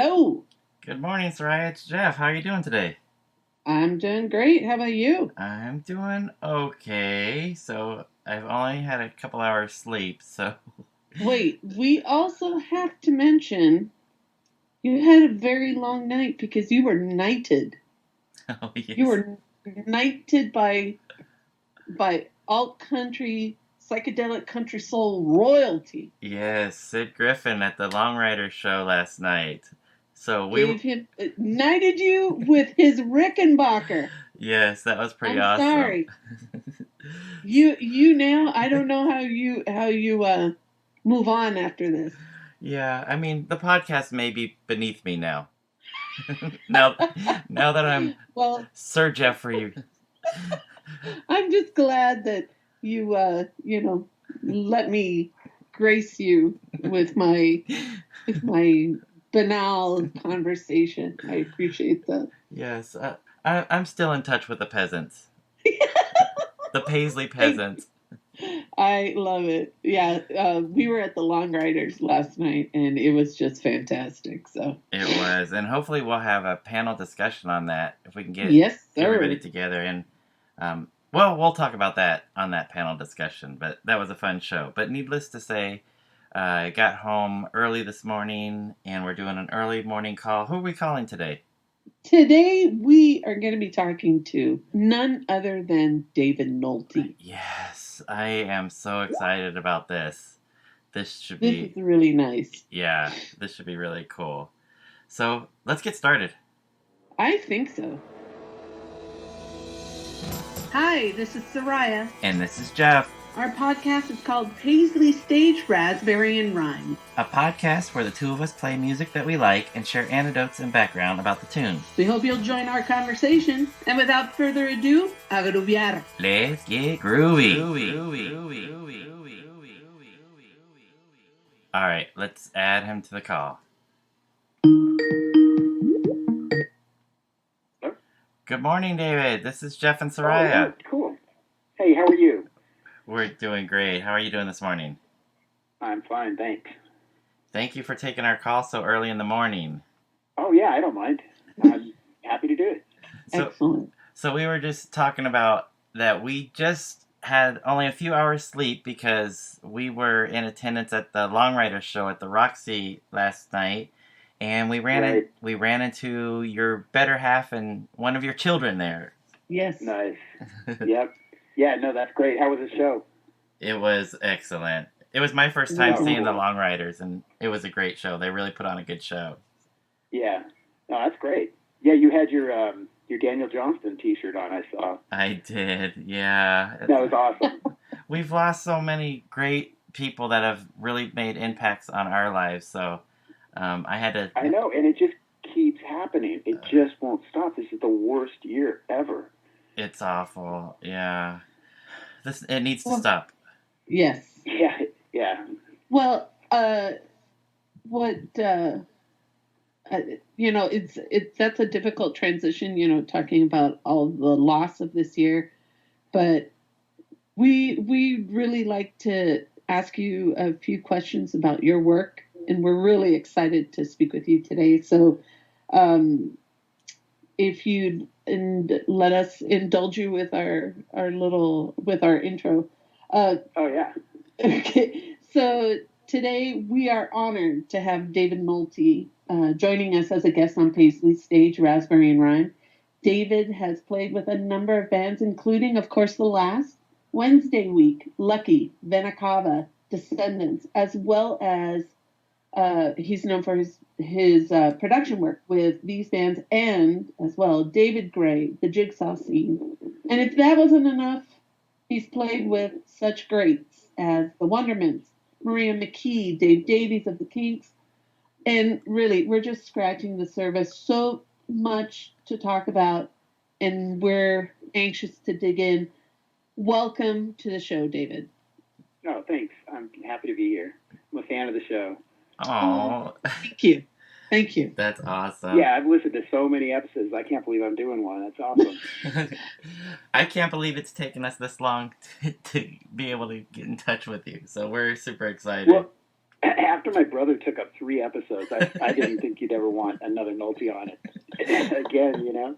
Hello. Good morning, Soraya. It's Jeff. How are you doing today? I'm doing great. How about you? I'm doing okay. So I've only had a couple hours sleep. So Wait, we also have to mention you had a very long night because you were knighted. oh You yes, were knighted by alt country, psychedelic country soul royalty. yes, Sid Griffin at the Long Rider show last night. So Gave him knighted you with his Rickenbacker. yes, that was pretty I'm awesome. sorry. You now I don't know how you move on after this. Yeah, I mean the podcast may be beneath me now. now, now that I'm Well, Sir Jeffrey. I'm just glad that you let me grace you with my banal conversation. I appreciate that. Yes, I'm still in touch with the peasants, the Paisley peasants. I love it. Yeah, we were at the Long Riders last night, and it was just fantastic. So It was, and hopefully we'll have a panel discussion on that if we can get yes, everybody sir. together. And well, we'll talk about that on that panel discussion. But that was a fun show. But needless to say, I got home early this morning, and we're doing an early morning call. Who are we calling today? Today we are going to be talking to none other than David Nolte. Yes, I am so excited about this. This should This be, is really nice. yeah, this should be really cool. So let's get started. I think so. Hi, this is Soraya. And this is Jeff. Our podcast is called Paisley Stage, Raspberry and Rhyme. A podcast where the two of us play music that we like and share anecdotes and background about the tunes. We hope you'll join our conversation. And without further ado, a grooviar. Let's get groovy. All right, let's add him to the call. Hello? Good morning, David. This is Jeff and Soraya. Oh, cool. Hey, how are you? We're doing great. How are you doing this morning? I'm fine, thanks. Thank you for taking our call so early in the morning. Oh, yeah, I don't mind. I'm happy to do it. Excellent. So we were just talking about that we just had only a few hours sleep because we were in attendance at the Long Rider show at the Roxy last night, and we ran into your better half and one of your children there. Yes. Nice. Yep. Yeah, no, that's great. How was the show? It was excellent. It was my first time Wow. seeing the Long Riders, and it was a great show. They really put on a good show. Yeah. No, that's great. Yeah, you had your Daniel Johnston T-shirt on, I saw. I did, yeah. That was awesome. We've lost so many great people that have really made impacts on our lives, so I had to... I know, and it just keeps happening. It just won't stop. This is the worst year ever. It's awful, yeah. It needs to stop. Yes. Yeah. Well, that's a difficult transition, talking about all the loss of this year. But we really like to ask you a few questions about your work, and we're really excited to speak with you today. So, if you'd let us indulge you with our intro. Oh, yeah. Okay, so today we are honored to have David Nolte joining us as a guest on Paisley Stage, Raspberry and Rhyme. David has played with a number of bands, including, of course, The Last, Wednesday Week, Lucky, Vena Cava, Descendents, as well as he's known for his production work with these bands and, as well, David Gray, the Jigsaw Scene. And if that wasn't enough, he's played with such greats as the Wondermints, McKee, Davies of the Kinks, and really, we're just scratching the surface. So much to talk about, and we're anxious to dig in. Welcome to the show, David. Oh, thanks. I'm happy to be here. I'm a fan of the show. Oh, Thank you. That's awesome. Yeah, I've listened to so many episodes. I can't believe I'm doing one. That's awesome. I can't believe it's taken us this long to be able to get in touch with you. So we're super excited. Well, After my brother took up 3 episodes, I didn't think you'd ever want another Nolte on it again, you know?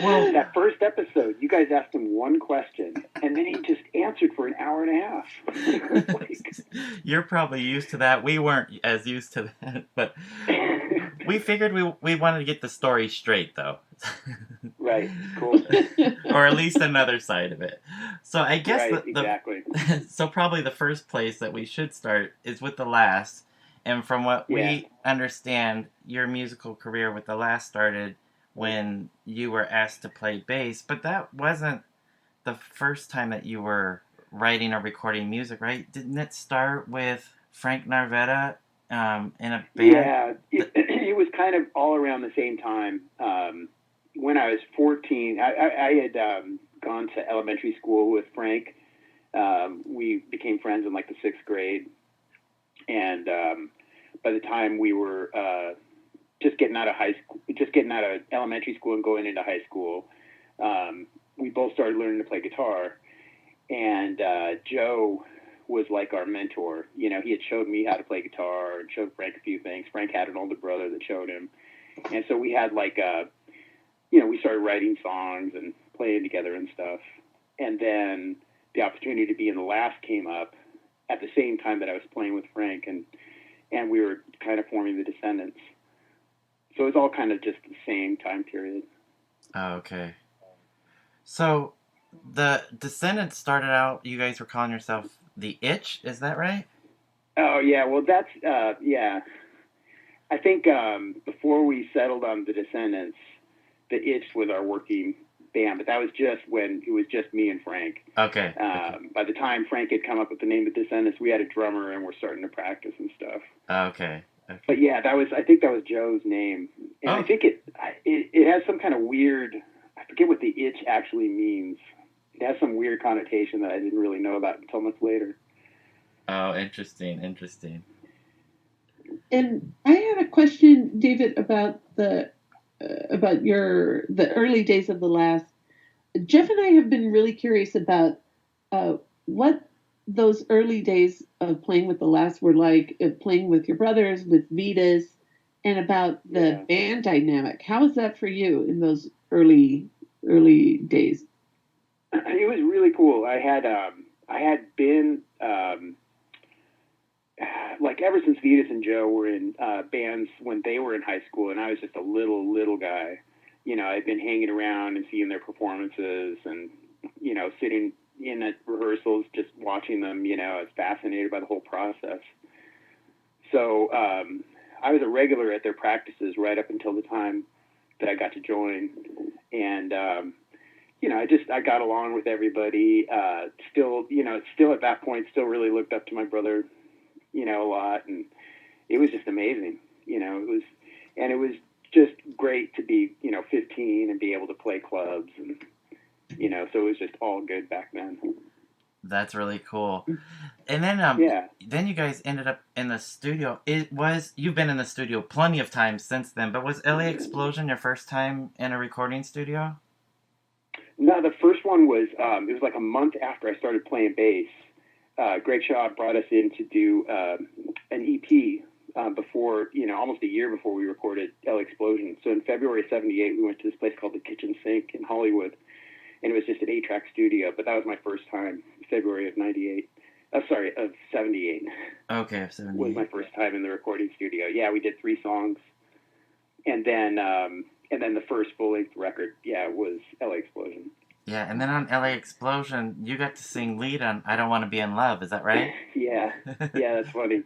Well, that first episode, you guys asked him one question, and then he just answered for an hour and a half. Like, you're probably used to that. We weren't as used to that, but we figured we wanted to get the story straight, though. Right, cool. Or at least another side of it. So I guess right, exactly. So probably the first place that we should start is with The Last. And from what we understand, your musical career with The Last started when you were asked to play bass, but that wasn't the first time that you were writing or recording music, right? Didn't it start with Frank Narvetta in a band? Yeah, it was kind of all around the same time. When I was 14, I had gone to elementary school with Frank. We became friends in like the 6th grade. And by the time we were just getting out of elementary school and going into high school, we both started learning to play guitar. And Joe was like our mentor. You know, he had showed me how to play guitar and showed Frank a few things. Frank had an older brother that showed him. And so we had like we started writing songs and playing together and stuff. And then the opportunity to be in The Last came up at the same time that I was playing with Frank, and we were kind of forming the Descendents. So it was all kind of just the same time period. Oh, okay. So the Descendents started out, you guys were calling yourself The Itch, is that right? Oh, yeah. Well, that's, yeah. I think before we settled on the Descendents, The Itch was our working band, but that was just when it was just me and Frank. Okay. By the time Frank had come up with the name of Descendents, we had a drummer and we're starting to practice and stuff. Okay. But yeah, I think that was Joe's name, and I think it has some kind of weird. I forget what the itch actually means. It has some weird connotation that I didn't really know about until much later. Oh, interesting. And I had a question, David, about the early days of The Last. Jeff and I have been really curious about what those early days of playing with The Last were like, playing with your brothers, with Vitas, and about the band dynamic. How was that for you in those early days? It was really cool. I had been like ever since Vitas and Joe were in bands when they were in high school, and I was just a little guy. You know, I'd been hanging around and seeing their performances, and you know, sitting in at rehearsals, just watching them. You know, I was fascinated by the whole process. So I was a regular at their practices right up until the time that I got to join, and you know, I got along with everybody. Still at that point, still really looked up to my brother, you know, a lot, and it was just amazing. You know, it was just great to be, you know, 15 and be able to play clubs, and you know, so it was just all good back then. That's really cool. And then then you guys ended up in the studio. You've been in the studio plenty of times since then, but was LA Explosion your first time in a recording studio? No, the first one was, it was like a month after I started playing bass. Greg Shaw brought us in to do an EP before, you know, almost a year before we recorded LA Explosion. So in February of 78, we went to this place called the Kitchen Sink in Hollywood, and it was just an 8-track studio, but that was my first time, February of 98. Of 78. Okay, of 78. Was my first time in the recording studio. Yeah, we did 3 songs, and then the first full-length record, was LA Explosion. Yeah, and then on LA Explosion, you got to sing lead on I Don't Want to Be in Love, is that right? Yeah, that's funny.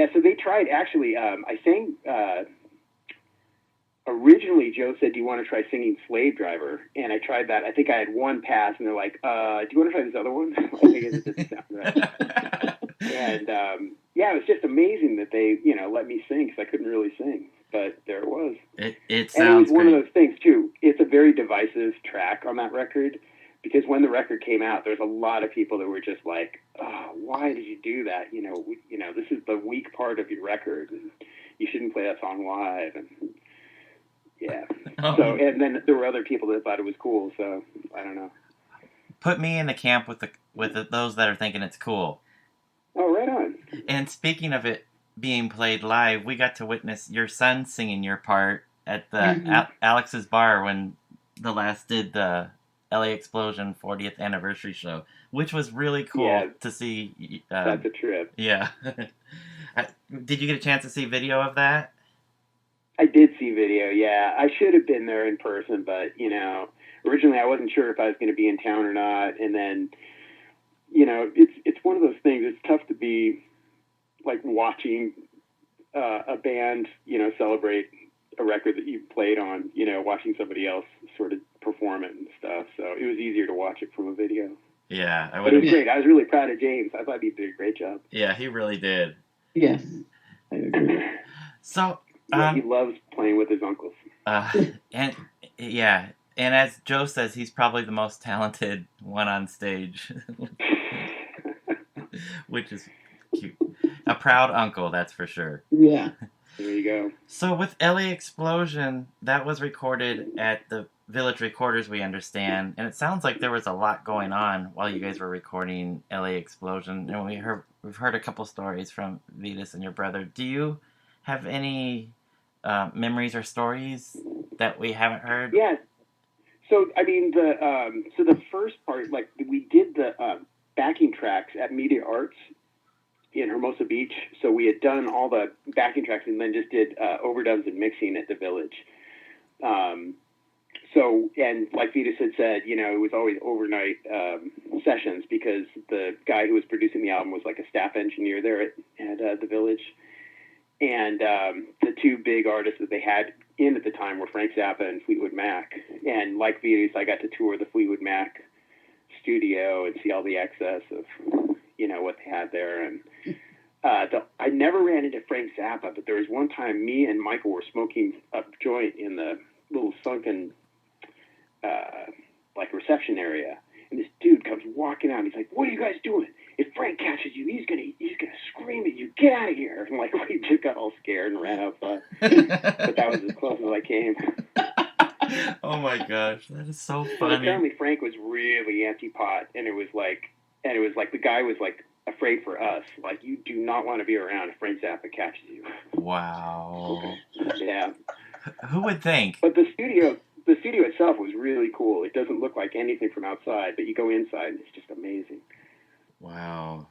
Yeah, so they tried, actually, I sang, originally Joe said, do you want to try singing Slave Driver? And I tried that. I think I had one pass, and they're like, do you want to try this other one? I guess it doesn't sound right. And, yeah, it was just amazing that they, let me sing, because I couldn't really sing. But there it was. It sounds and it was one great. of those things, too. It's a very divisive track on that record, because when the record came out, there's a lot of people that were just like, oh, why did you do that? This is the weak part of your record, and you shouldn't play that song live. And yeah. Oh. So, and then there were other people that thought it was cool, so I don't know. Put me in the camp with those that are thinking it's cool. Oh, right on. And speaking of it being played live, we got to witness your son singing your part at the Alex's Bar when the Last did the LA Explosion 40th anniversary show, which was really cool to see. That's a trip. Yeah. Did you get a chance to see video of that? I did see video, yeah. I should have been there in person, but, originally I wasn't sure if I was going to be in town or not. And then, it's one of those things. It's tough to be, like, watching a band, celebrate a record that you played on, watching somebody else sort of perform it and stuff. So it was easier to watch it from a video. Yeah, But it was great. I was really proud of James. I thought he did a great job. Yeah, he really did. Yes, I agree. So he loves playing with his uncles. And as Joe says, he's probably the most talented one on stage, which is cute. A proud uncle, that's for sure. Yeah. There you go. So with LA Explosion, that was recorded at the Village Recorders, we understand, and it sounds like there was a lot going on while you guys were recording LA Explosion. And we've heard a couple stories from Vetus and your brother. Do you have any memories or stories that we haven't heard? Yeah. So the first part, like, we did the backing tracks at Media Arts in Hermosa Beach. So we had done all the backing tracks and then just did overdubs and mixing at the Village. And like Vetus had said, it was always overnight sessions because the guy who was producing the album was like a staff engineer there at the Village. And the two big artists that they had in at the time were Frank Zappa and Fleetwood Mac. And like Vetus, I got to tour the Fleetwood Mac studio and see all the excess of, what they had there. And I never ran into Frank Zappa, but there was one time me and Michael were smoking a joint in the little sunken, reception area. And this dude comes walking out. He's like, "What are you guys doing? If Frank catches you, he's gonna scream at you. Get out of here!" And we just got all scared and ran outside. But that was as close as I came. Oh my gosh, that is so funny. But apparently Frank was really anti-pot, and it was like the guy was like afraid for us. Like, you do not want to be around if Frank Zappa catches you. Wow. Yeah. Who would think? But the studio itself was really cool. It doesn't look like anything from outside, but you go inside and it's just amazing. Wow.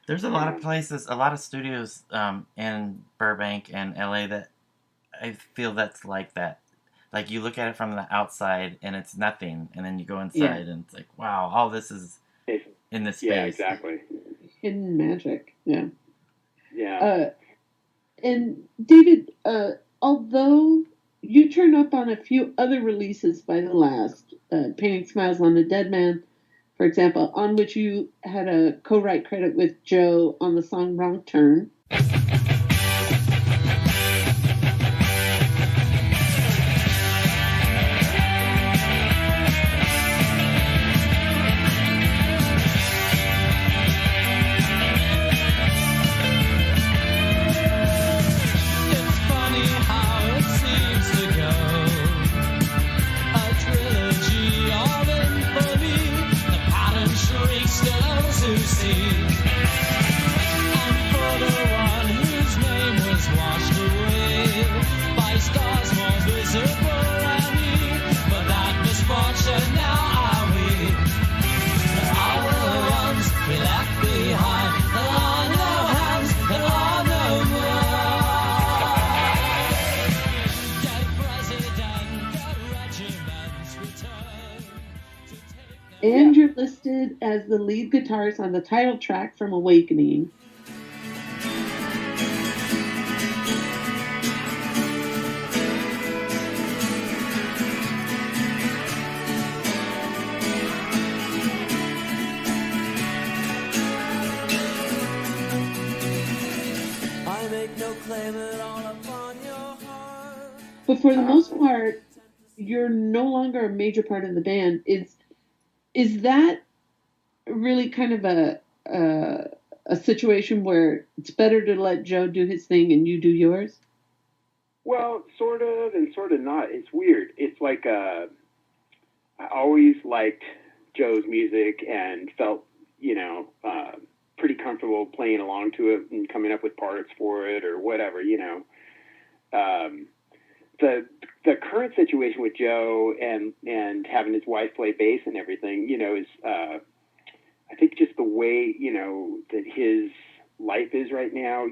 There's a lot of places, a lot of studios in Burbank and LA that I feel that's like that. Like, you look at it from the outside and it's nothing, and then you go inside and it's like, wow, all this is in this space. Yeah, exactly. Hidden magic. Yeah. Yeah. And David, although you turned up on a few other releases by the Last, Painting Smiles on a Dead Man, for example, on which you had a co-write credit with Joe on the song Wrong Turn. And you're listed as the lead guitarist on the title track from Awakening. I make no claim at all upon your heart. But for the most part, you're no longer a major part of the band. Is that really kind of a situation where it's better to let Joe do his thing and you do yours? Well, sort of and sort of not. It's weird. It's like I always liked Joe's music and felt, pretty comfortable playing along to it and coming up with parts for it or whatever, The current situation with Joe and having his wife play bass and everything, is I think just the way, that his life is right now.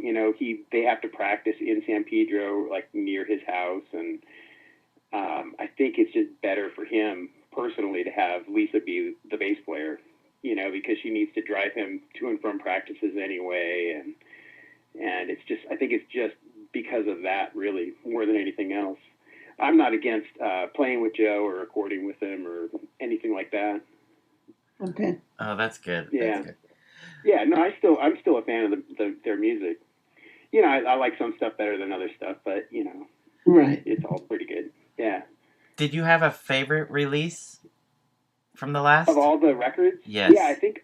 They have to practice in San Pedro, like near his house, and I think it's just better for him personally to have Lisa be the bass player, because she needs to drive him to and from practices anyway, and it's just, I think it's just because of that, really, more than anything else. I'm not against playing with Joe or recording with him or anything like that. Okay. Oh, that's good. Yeah. That's good. Yeah, no, I'm still a fan of their music. I like some stuff better than other stuff, but, Right. it's all pretty good. Yeah. Did you have a favorite release from the last? Of all the records? Yes. Yeah, I think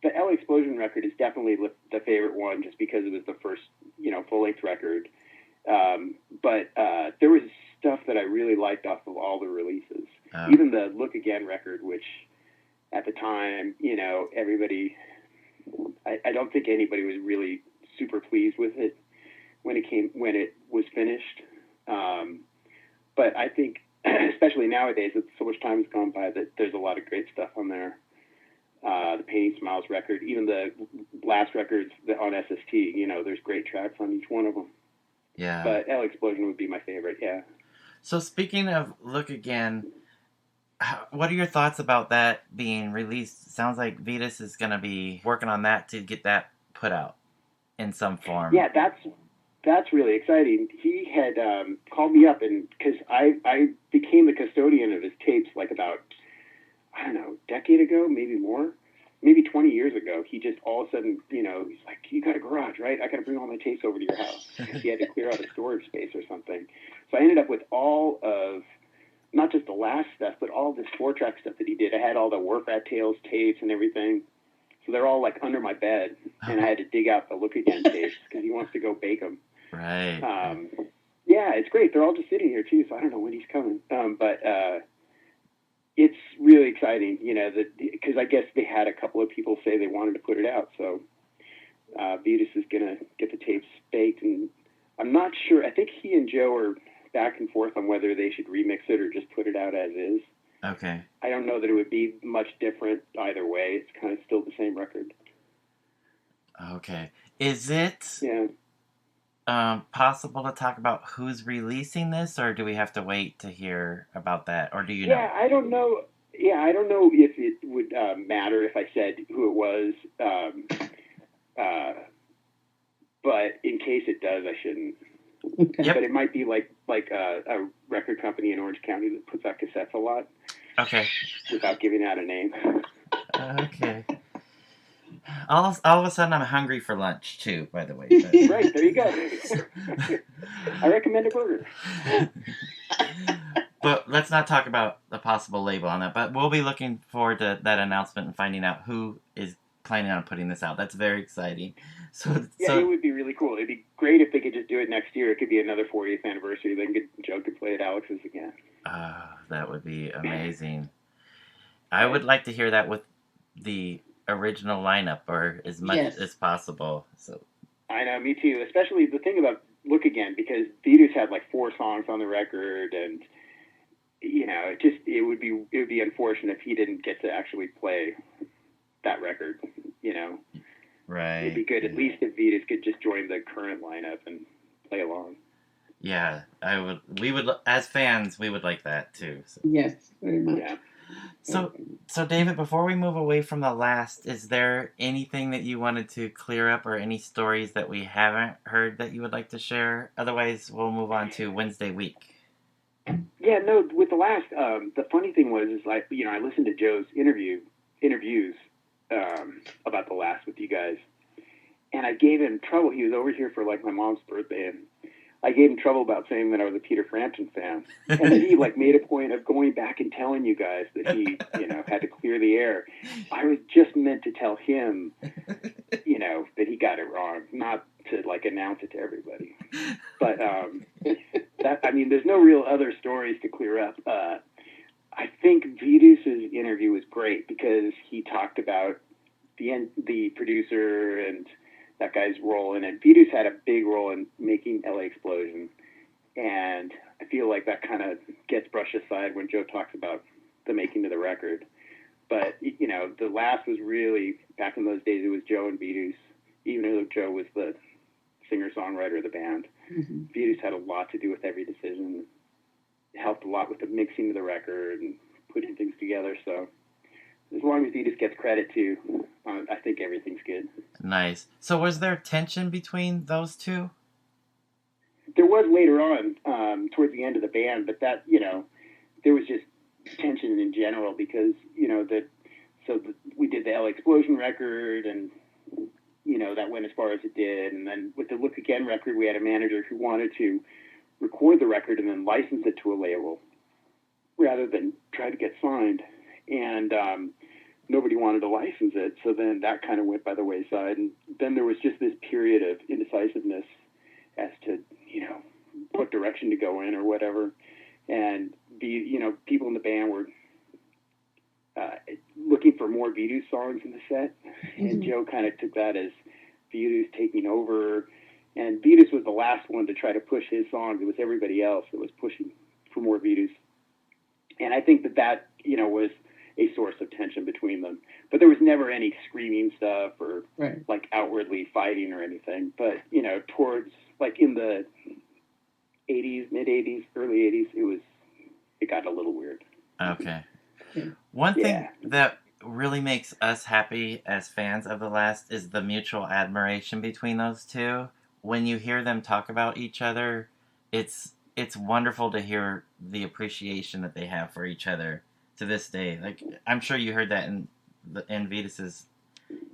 the L Explosion record is definitely the favorite one just because it was the first, full-length record. But there was stuff that I really liked off of all the releases. Oh. Even the Look Again record, which at the time, everybody, I don't think anybody was really super pleased with it when it was finished. But I think, especially nowadays, with so much time has gone by, that there's a lot of great stuff on there. The Painting Smiles record, even the last records on SST, there's great tracks on each one of them. Yeah. But L Explosion would be my favorite, yeah. So speaking of Look Again, what are your thoughts about that being released? Sounds like Vetus is going to be working on that to get that put out in some form. Yeah, that's really exciting. He had called me up, and because I became the custodian of his tapes like about, I don't know, a decade ago, maybe more, maybe 20 years ago. He just all of a sudden, he's like, you got a garage, right? I got to bring all my tapes over to your house. He had to clear out a storage space or something. So I ended up with all of, not just the last stuff, but all this 4-track stuff that he did. I had all the Work Rat Tales tapes and everything. So they're all like under my bed, and I had to dig out the Look Again tapes because he wants to go bake them. Right. Yeah, it's great. They're all just sitting here too, so I don't know when he's coming. But it's really exciting, because I guess they had a couple of people say they wanted to put it out. So Vetus is gonna get the tapes baked, and I'm not sure. I think he and Joe are back and forth on whether they should remix it or just put it out as is. Okay. I don't know that it would be much different either way. It's kind of still the same record. Okay. Is it possible to talk about who's releasing this, or do we have to wait to hear about that, or do you know? Yeah, I don't know. Yeah, I don't know if it would matter if I said who it was. But in case it does, I shouldn't. Okay. Yep. But it might be like a record company in Orange County that puts out cassettes a lot. Okay. Without giving out a name. Okay. All of a sudden, I'm hungry for lunch too. By the way. Right, there you go. I recommend a burger. But let's not talk about the possible label on that. But we'll be looking forward to that announcement and finding out who is planning on putting this out. That's very exciting. Yeah, it would be really cool. It'd be great if they could just do it next year. It could be another 40th anniversary. Then Joe could play at Alex's again. That would be amazing. I would like to hear that with the original lineup, or as much as possible. So I know, me too. Especially the thing about Look Again, because Vetus had like 4 songs on the record, and it would be unfortunate if he didn't get to actually play that record. Right. It'd be good at least if Vetus could just join the current lineup and play along. Yeah, we would, as fans, we would like that too. So. Yes, very much. Yeah. So David, before we move away from the last, is there anything that you wanted to clear up, or any stories that we haven't heard that you would like to share? Otherwise, we'll move on to Wednesday week. Yeah, no, with the last, the funny thing was, I listened to Joe's interviews about the last with you guys, and I gave him trouble. He was over here for like my mom's birthday, and I gave him trouble about saying that I was a Peter Frampton fan. And then he like made a point of going back and telling you guys that he, had to clear the air. I was just meant to tell him, that he got it wrong, not to like announce it to everybody. But there's no real other stories to clear up. I think Vitus's interview was great because he talked about the producer and that guy's role in it. Vitus had a big role in making LA Explosion, and I feel like that kind of gets brushed aside when Joe talks about the making of the record. But, the last was really, back in those days, it was Joe and Vitus, even though Joe was the singer-songwriter of the band. Mm-hmm. Vitus had a lot to do with every decision. It helped a lot with the mixing of the record and putting things together, so as long as Vitus gets credit too, I think everything's good. Nice. So was there tension between those two? There was later on, towards the end of the band, but that, there was just tension in general because, we did the LA Explosion record and, that went as far as it did. And then with the Look Again record, we had a manager who wanted to record the record and then license it to a label rather than try to get signed. And nobody wanted to license it, so then that kind of went by the wayside. And then there was just this period of indecisiveness as to, what direction to go in or whatever. And people in the band were looking for more Vitus songs in the set, and Joe kind of took that as Vitus taking over. And Vitus was the last one to try to push his songs. It was everybody else that was pushing for more Vitus. And I think that was a source of tension between them. But there was never any screaming stuff or like outwardly fighting or anything. But, towards like in the 80s, mid 80s, early 80s, it got a little weird. Okay. One thing that really makes us happy as fans of The Last is the mutual admiration between those two. When you hear them talk about each other, it's wonderful to hear the appreciation that they have for each other to this day. Like, I'm sure you heard that in Vitus's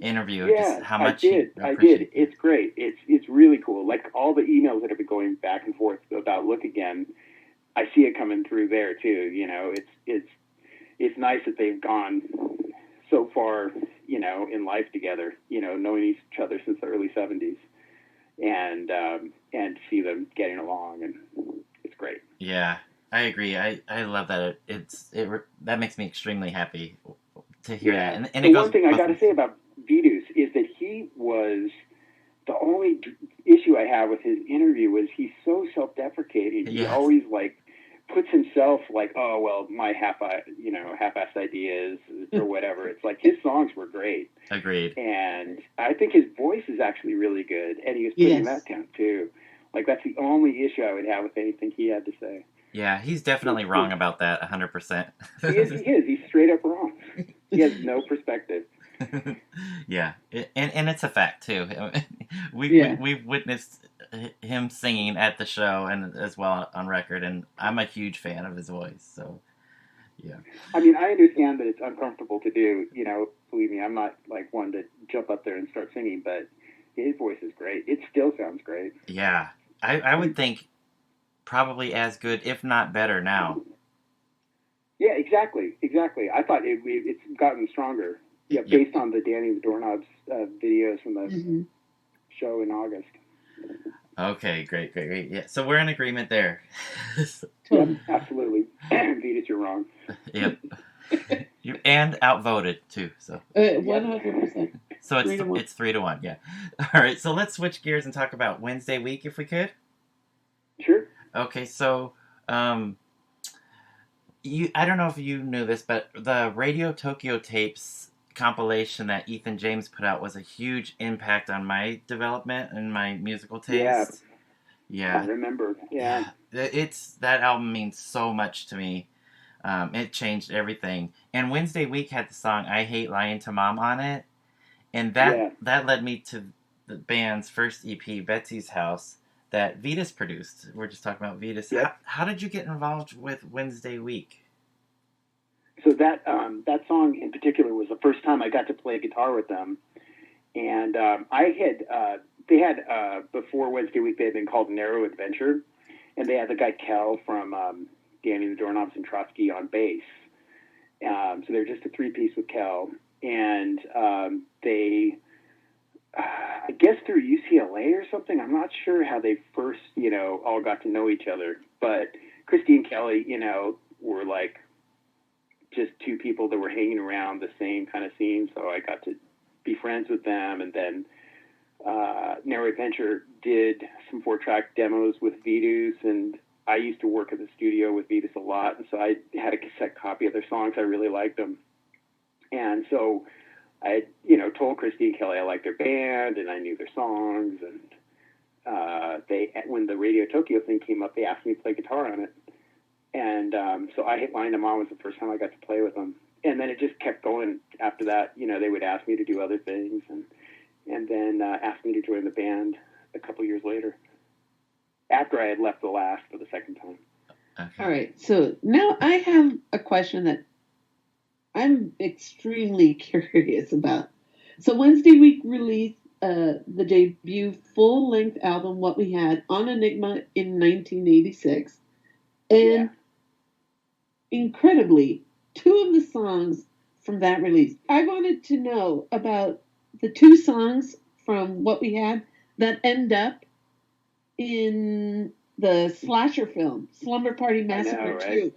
interview. Yeah, just how much I did. It's great. It's really cool. Like all the emails that have been going back and forth about Look Again, I see it coming through there too. It's nice that they've gone so far, in life together. Knowing each other since the early '70s, and see them getting along, and it's great. Yeah, I agree. I love that. That makes me extremely happy to hear that. And the one thing I got to say about Vitus is that he was the only issue I have with his interview was he's so self-deprecating. Yes. He always puts himself oh well, my half-assed ideas or whatever. It's like his songs were great. Agreed. And I think his voice is actually really good, and he was putting that down too. That's the only issue I would have with anything he had to say. Yeah, he's definitely wrong about that, 100%. He is. He's straight up wrong. He has no perspective. Yeah, and it's a fact too. We've witnessed him singing at the show and as well on record, and I'm a huge fan of his voice. So, yeah. I mean, I understand that it's uncomfortable to do. Believe me, I'm not one to jump up there and start singing, but his voice is great. It still sounds great. Yeah, I would think probably as good, if not better, now. Yeah, exactly. I thought it's gotten stronger. Yeah, based on the Danny the Doorknob's videos from the show in August. Okay, great. Yeah, so we're in agreement there. Yep, absolutely. Vitus, you're wrong. Yep. And outvoted too. So 100%. So it's 3-1. Yeah. All right. So let's switch gears and talk about Wednesday week, if we could. Sure. Okay. So I don't know if you knew this, but the Radio Tokyo tapes compilation that Ethan James put out was a huge impact on my development and my musical taste. Yeah. I remember. Yeah. That album means so much to me. It changed everything. And Wednesday week had the song I Hate Lying to Mom on it. And that led me to the band's first EP, Betsy's House, that Vitus produced. We're just talking about Vitus. Yep. How did you get involved with Wednesday week? So that song in particular was the first time I got to play guitar with them, And they had before Wednesday week they had been called Narrow Adventure, and they had the guy Kel from Danny the Doorknobs and Trotsky on bass. So they're just a 3-piece with Kel, and they, I guess through UCLA or something, I'm not sure how they first, all got to know each other, but Christy and Kelly, were like just two people that were hanging around the same kind of scene, so I got to be friends with them, and then Narrow Adventure did some 4-track demos with Vidus, and I used to work at the studio with Vidus a lot, and so I had a cassette copy of their songs. I really liked them. And so I, told Christy and Kelly I liked their band, and I knew their songs, and when the Radio Tokyo thing came up, they asked me to play guitar on it. And so I Hit Line to Mom was the first time I got to play with them. And then it just kept going after that. They would ask me to do other things, and then asked me to join the band a couple years later, after I had left the Last for the second time. Okay. All right. So now I have a question that I'm extremely curious about. So Wednesday week released the debut full-length album, What We Had, on Enigma in 1986. And incredibly, 2 of the songs from that release. I wanted to know about the 2 songs from What We Had that end up in the slasher film, Slumber Party Massacre 2.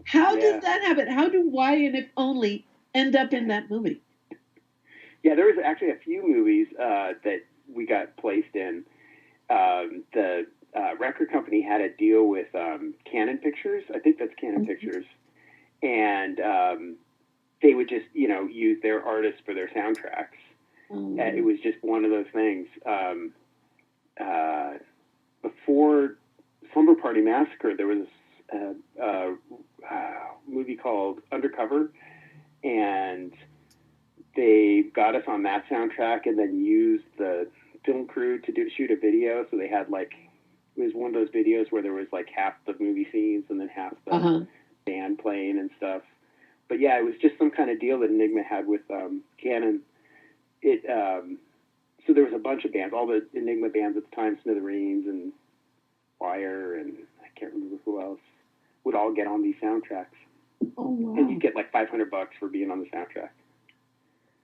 How does that happen? How do Why and If Only end up in that movie? Yeah, there was actually a few movies that we got placed in. The record company had a deal with Canon Pictures. I think that's Canon Pictures. And they would just, use their artists for their soundtracks. It was just one of those things. Before Slumber Party Massacre, there was a movie called Undercover, and they got us on that soundtrack and then used the film crew to shoot a video. So they had it was one of those videos where there was like half the movie scenes and then half band playing and stuff. But yeah, it was just some kind of deal that Enigma had with Canon. So there was a bunch of bands, all the Enigma bands at the time, Smithereens and Wire, and I can't remember who else, would all get on these soundtracks. Oh, wow. And you'd get like $500 for being on the soundtrack.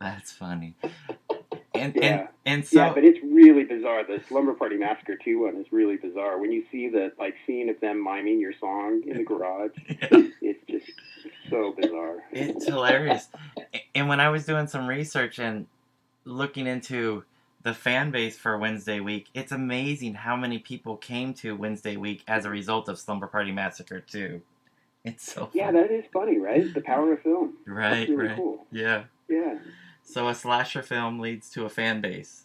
That's funny. And so yeah, but it's really bizarre. The Slumber Party Massacre 2 one is really bizarre. When you see the scene of them miming your song in the garage, it's just so bizarre. It's hilarious. And when I was doing some research and looking into the fan base for Wednesday Week, it's amazing how many people came to Wednesday Week as a result of Slumber Party Massacre 2. It's so funny. Yeah, that is funny, right? The power of film. Right, That's really right. cool. Yeah. Yeah. So a slasher film leads to a fan base.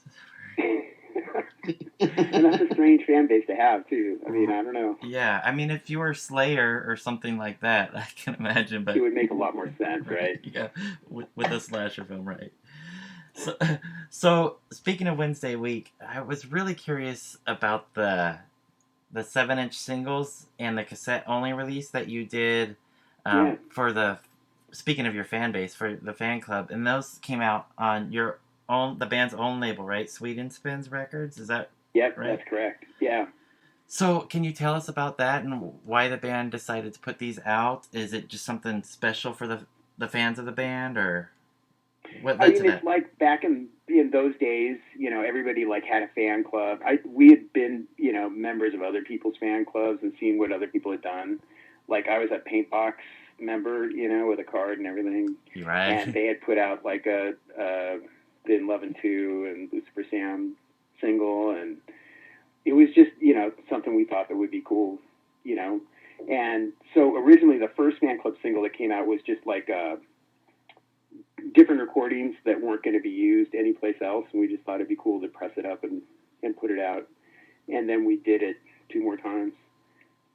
And that's a strange fan base to have, too. I mean, I don't know. Yeah, I mean, if you were Slayer or something like that, I can imagine. But It would make a lot more sense, right? Yeah, with a slasher film, right? So speaking of Wednesday Week, I was really curious about the 7-inch singles and the cassette only release that you did for the. Speaking of your fan base, for the fan club, and those came out on the band's own label, right? Sweden Spins Records, is that? Yep, right? That's correct. Yeah. So, can you tell us about that and why the band decided to put these out? Is it just something special for the fans of the band, or what led to that? It's like back in those days, everybody like had a fan club. We had been, members of other people's fan clubs and seen what other people had done. Like I was a Paintbox member, with a card and everything. Right. And they had put out like a Been Lovin' 2 and Lucifer Sam single, and it was just, something we thought that would be cool, And so originally the first fan club single that came out was just like different recordings that weren't going to be used anyplace else, and we just thought it'd be cool to press it up and put it out. And then we did it 2 more times.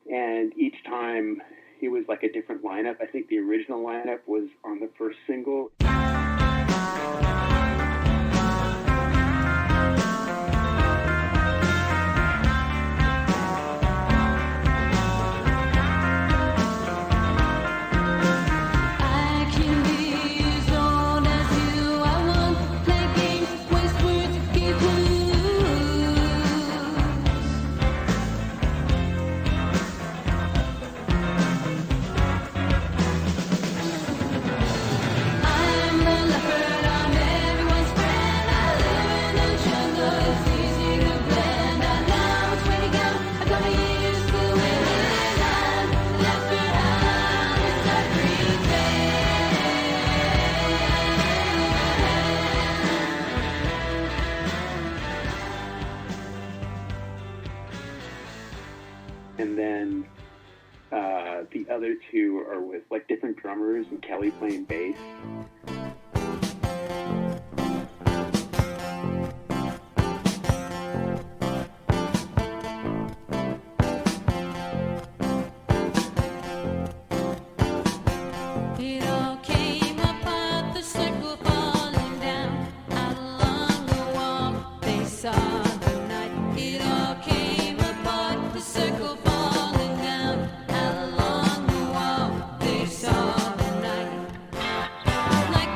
And each time it was like a different lineup. I think the original lineup was on the first single. And then the other 2 are with like different drummers and Kelly playing bass. Like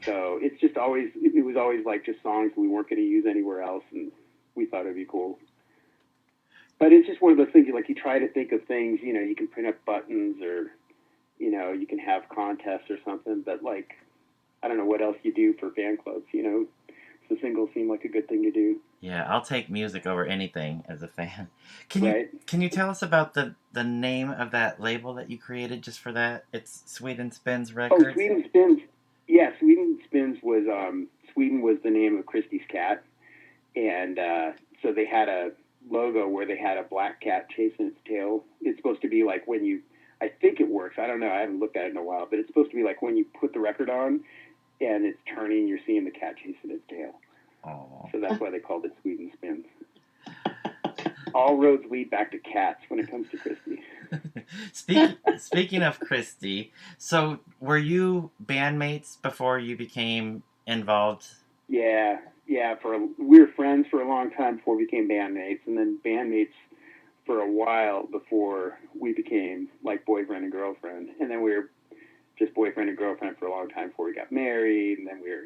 So it's just always, it was always like just songs we weren't going to use anywhere else, and we thought it'd be cool. But it's just one of those things, like you try to think of things, you know, you can print up buttons or, you know, you can have contests or something, but like, I don't know what else you do for fan clubs, you know. So singles seem like a good thing to do. Yeah, I'll take music over anything as a fan. Right. Can you tell us about the name of that label that you created just for that? It's Sweden Spins Records. Oh, Sweden Spins. Yeah, Sweden Spins was Sweden was the name of Christie's cat, and so they had a logo where they had a black cat chasing its tail. It's supposed to be like when you, I think it works. I don't know. I haven't looked at it in a while, but it's supposed to be like when you put the record on and it's turning, you're seeing the cat chasing its tail. Oh. So that's why they called it Sweden Spins. All roads lead back to cats when it comes to Christie. Speaking of Christie, so were you bandmates before you became involved? Yeah. We were friends for a long time before we became bandmates, and then bandmates for a while before we became like boyfriend and girlfriend, and then we were just boyfriend and girlfriend for a long time before we got married, and then we were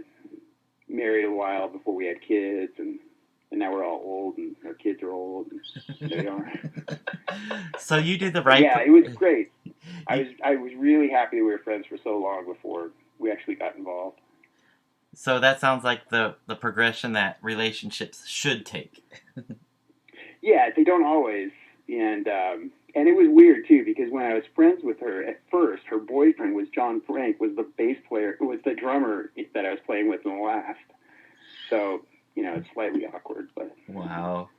married a while before we had kids, and now we're all old, and our kids are old, and they are. So you did the right. Yeah, it was great. I was really happy that we were friends for so long before we actually got involved. So that sounds like the progression that relationships should take. Yeah, they don't always, and it was weird too, because when I was friends with her at first, her boyfriend was John Frank, was the bass player, was the drummer that I was playing with in the last. So, you know, it's slightly awkward, but wow.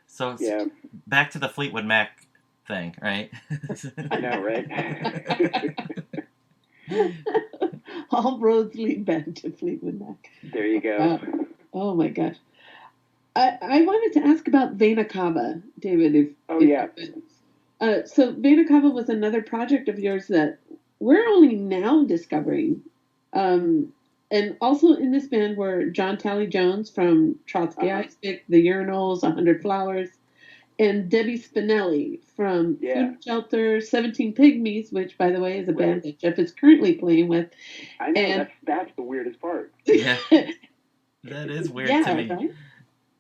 So yeah. Back to the Fleetwood Mac thing, right? I know, right? All roads lead back to Fleetwood Mac. There you go. Oh my gosh. I wanted to ask about Vena Cava, David. Yeah. So Vena Cava was another project of yours that we're only now discovering. And also in this band were John Tally Jones from Trotsky Icepick, The Urinals, 100 Flowers, and Debbie Spinelli from Food Shelter, 17 Pygmies, which, by the way, is a band that Jeff is currently playing with. I know, that's the weirdest part. Yeah. That is weird to me. Right?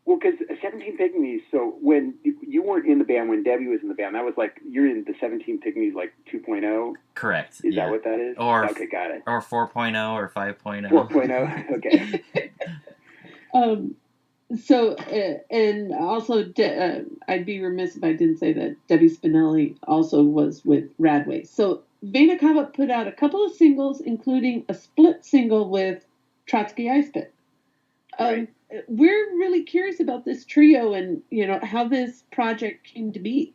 Well, because 17 Pygmies, so when you weren't in the band when Debbie was in the band, that was like, you're in the 17 Pygmies like 2.0? Correct. Is that what that is? Okay, got it. Or 4.0 or 5.0. 4.0, okay. So, and also, I'd be remiss if I didn't say that Debbie Spinelli also was with Radway. So, Vena Cava put out a couple of singles, including a split single with Trotsky Icepick. Right. We're really curious about this trio and, you know, how this project came to be.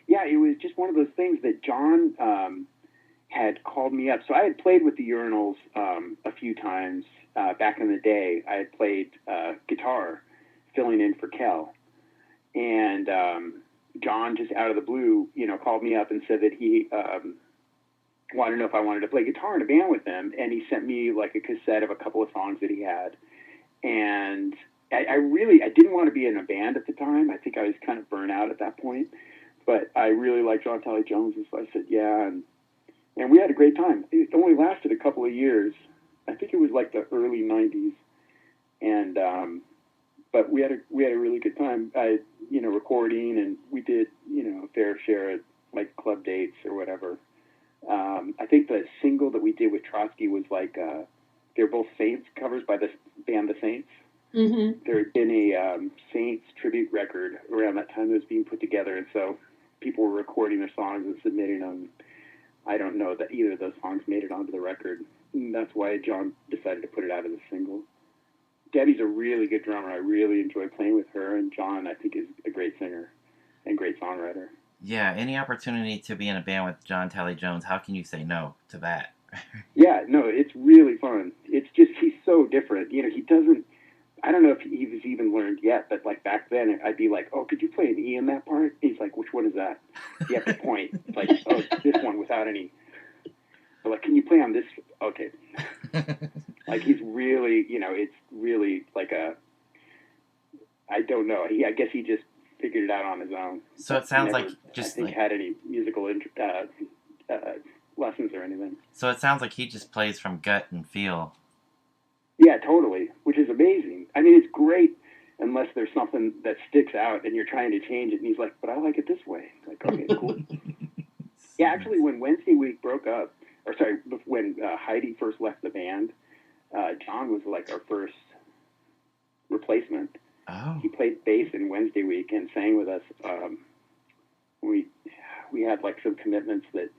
Yeah, it was just one of those things that John had called me up. So I had played with the Urinals a few times back in the day. I had played guitar, filling in for Kel. And John, just out of the blue, you know, called me up and said that he wanted to know if I wanted to play guitar in a band with him. And he sent me like a cassette of a couple of songs that he had. And I didn't want to be in a band at the time. I think I was kind of burnt out at that point. But I really liked John Tally Jones, and so I said, yeah. And we had a great time. It only lasted a couple of years. I think it was like the early 90s. And but we had a really good time, recording, and we did, a fair share of like club dates or whatever. I think the single that we did with Trotsky was like they're both Saints covers by the band The Saints. Mm-hmm. There had been a Saints tribute record around that time that was being put together, and so people were recording their songs and submitting them. I don't know that either of those songs made it onto the record. And that's why John decided to put it out as a single. Debbie's a really good drummer. I really enjoy playing with her, and John, I think, is a great singer and great songwriter. Yeah, any opportunity to be in a band with John Tally Jones, how can you say no to that? Yeah, no, it's really fun. It's just, he's so different. He doesn't, I don't know if he's even learned yet, but like back then, I'd be like, oh, could you play an E in that part? He's like, which one is that? You have to point. Like, oh, this one without any. But like, can you play on this? Okay. Like, he's really, it's really like I don't know. I guess he just figured it out on his own. So it sounds never, like just I think, had any musical lessons or anything. So it sounds like he just plays from gut and feel Yeah, totally, which is amazing. I mean, it's great unless there's something that sticks out and you're trying to change it. And he's like, but I like it this way. It's like, okay, cool. Yeah, actually, when Wednesday Week broke up, or sorry, when Heidi first left the band, John was like our first replacement. Oh. He played bass in Wednesday Week and sang with us. We had like some commitments that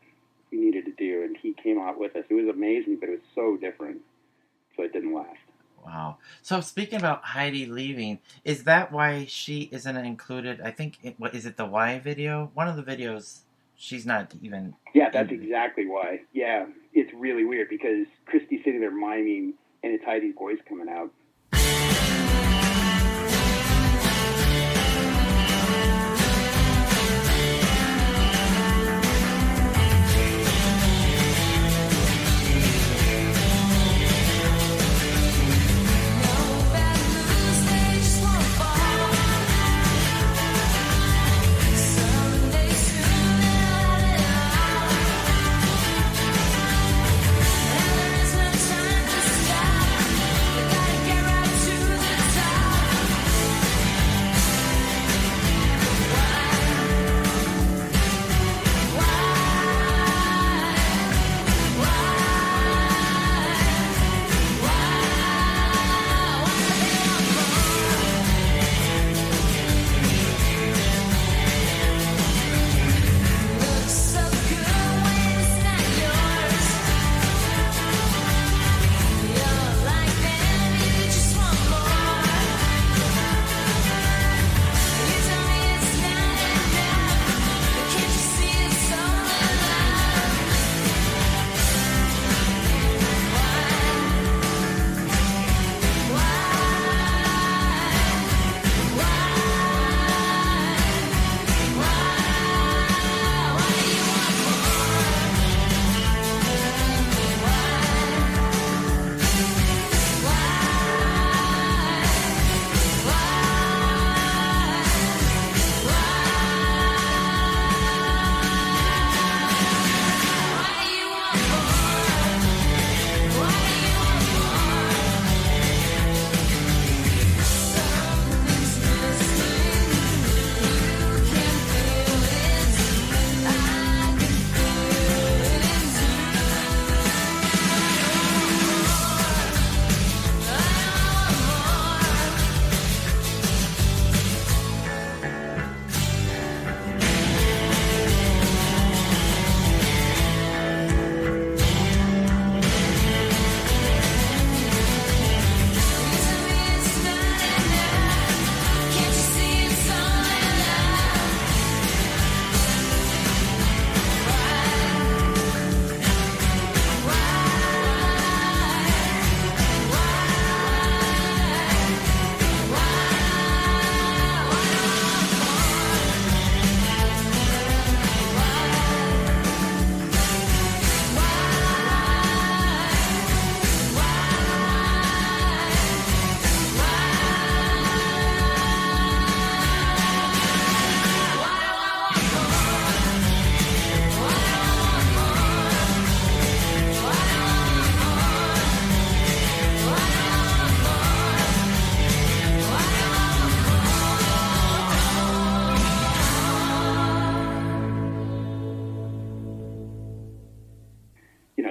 we needed to do, and he came out with us. It was amazing, but it was so different, so it didn't last. Wow. So speaking about Heidi leaving, is that why she isn't included? I think, what is it, the Y video? One of the videos, she's not even... Yeah, that's exactly why. Yeah, it's really weird because Christy's sitting there miming, and it's Heidi's voice coming out.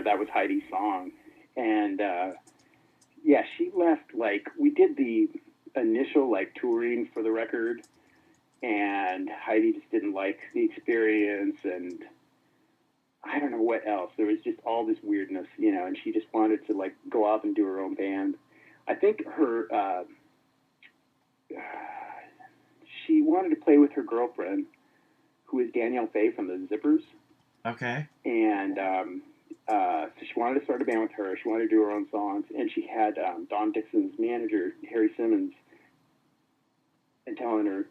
That was Heidi's song. And, yeah, she left, like, we did the initial, like, touring for the record, and Heidi just didn't like the experience, and I don't know what else. There was just all this weirdness, and she just wanted to, like, go off and do her own band. I think she wanted to play with her girlfriend, who is Danielle Faye from the Zippers. Okay. And, so she wanted to start a band with her. She wanted to do her own songs, and she had Don Dixon's manager, Harry Simmons, and telling her,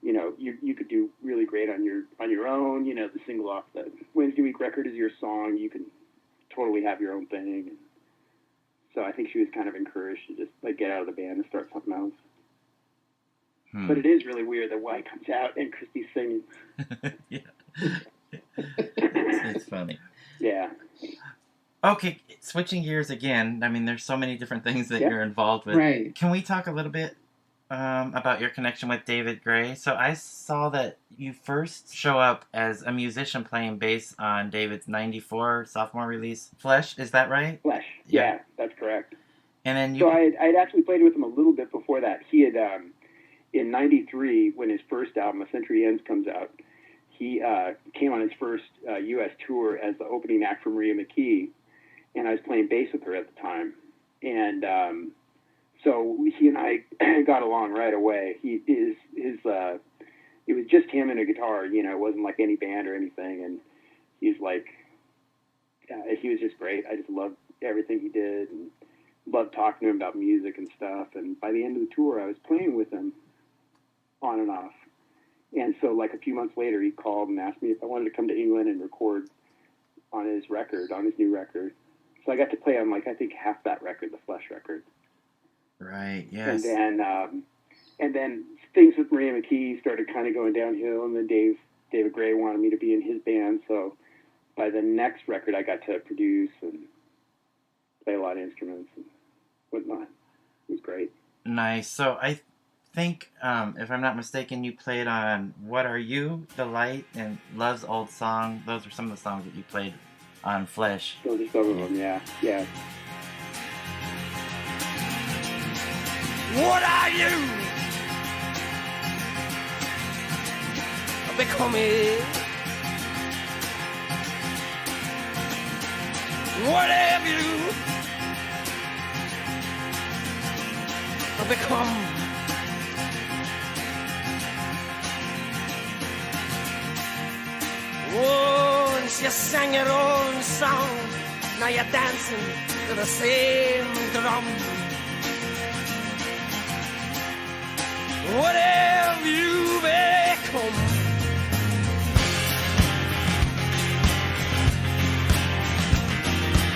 you could do really great on your own. The single off the Wednesday Week record is your song. You can totally have your own thing. And so I think she was kind of encouraged to just like get out of the band and start something else. But it is really weird that Y comes out and Christy's singing. Yeah. It's funny. Yeah. Okay, switching gears again. I mean, there's so many different things that Yeah. you're involved with. Right. Can we talk a little bit about your connection with David Gray? So I saw that you first show up as a musician playing bass on David's '94 sophomore release, Flesh. Is that right? Flesh. Yeah. Yeah, that's correct. And then you. So I'd actually played with him a little bit before that. He had, in '93, when his first album, A Century Ends, comes out, he came on his first U.S. tour as the opening act for Maria McKee, and I was playing bass with her at the time. And so he and I got along right away. It was just him and a guitar, you know, it wasn't like any band or anything. And he's like, he was just great. I just loved everything he did and loved talking to him about music and stuff. And by the end of the tour, I was playing with him on and off. And so like a few months later, he called and asked me if I wanted to come to England and record on his new record. So I got to play on, like, I think half that record, the Flesh record. Right, yes. And then things with Maria McKee started kind of going downhill, and then David Gray wanted me to be in his band. So by the next record, I got to produce and play a lot of instruments and whatnot. It was great. Nice. So I think, if I'm not mistaken, you played on What Are You, The Light, and Love's Old Song. Those are some of the songs that you played on Flesh. Those are some of them, yeah. What are you becoming? What have you become? Once you sang your own song, now you're dancing to the same drum. What have you become?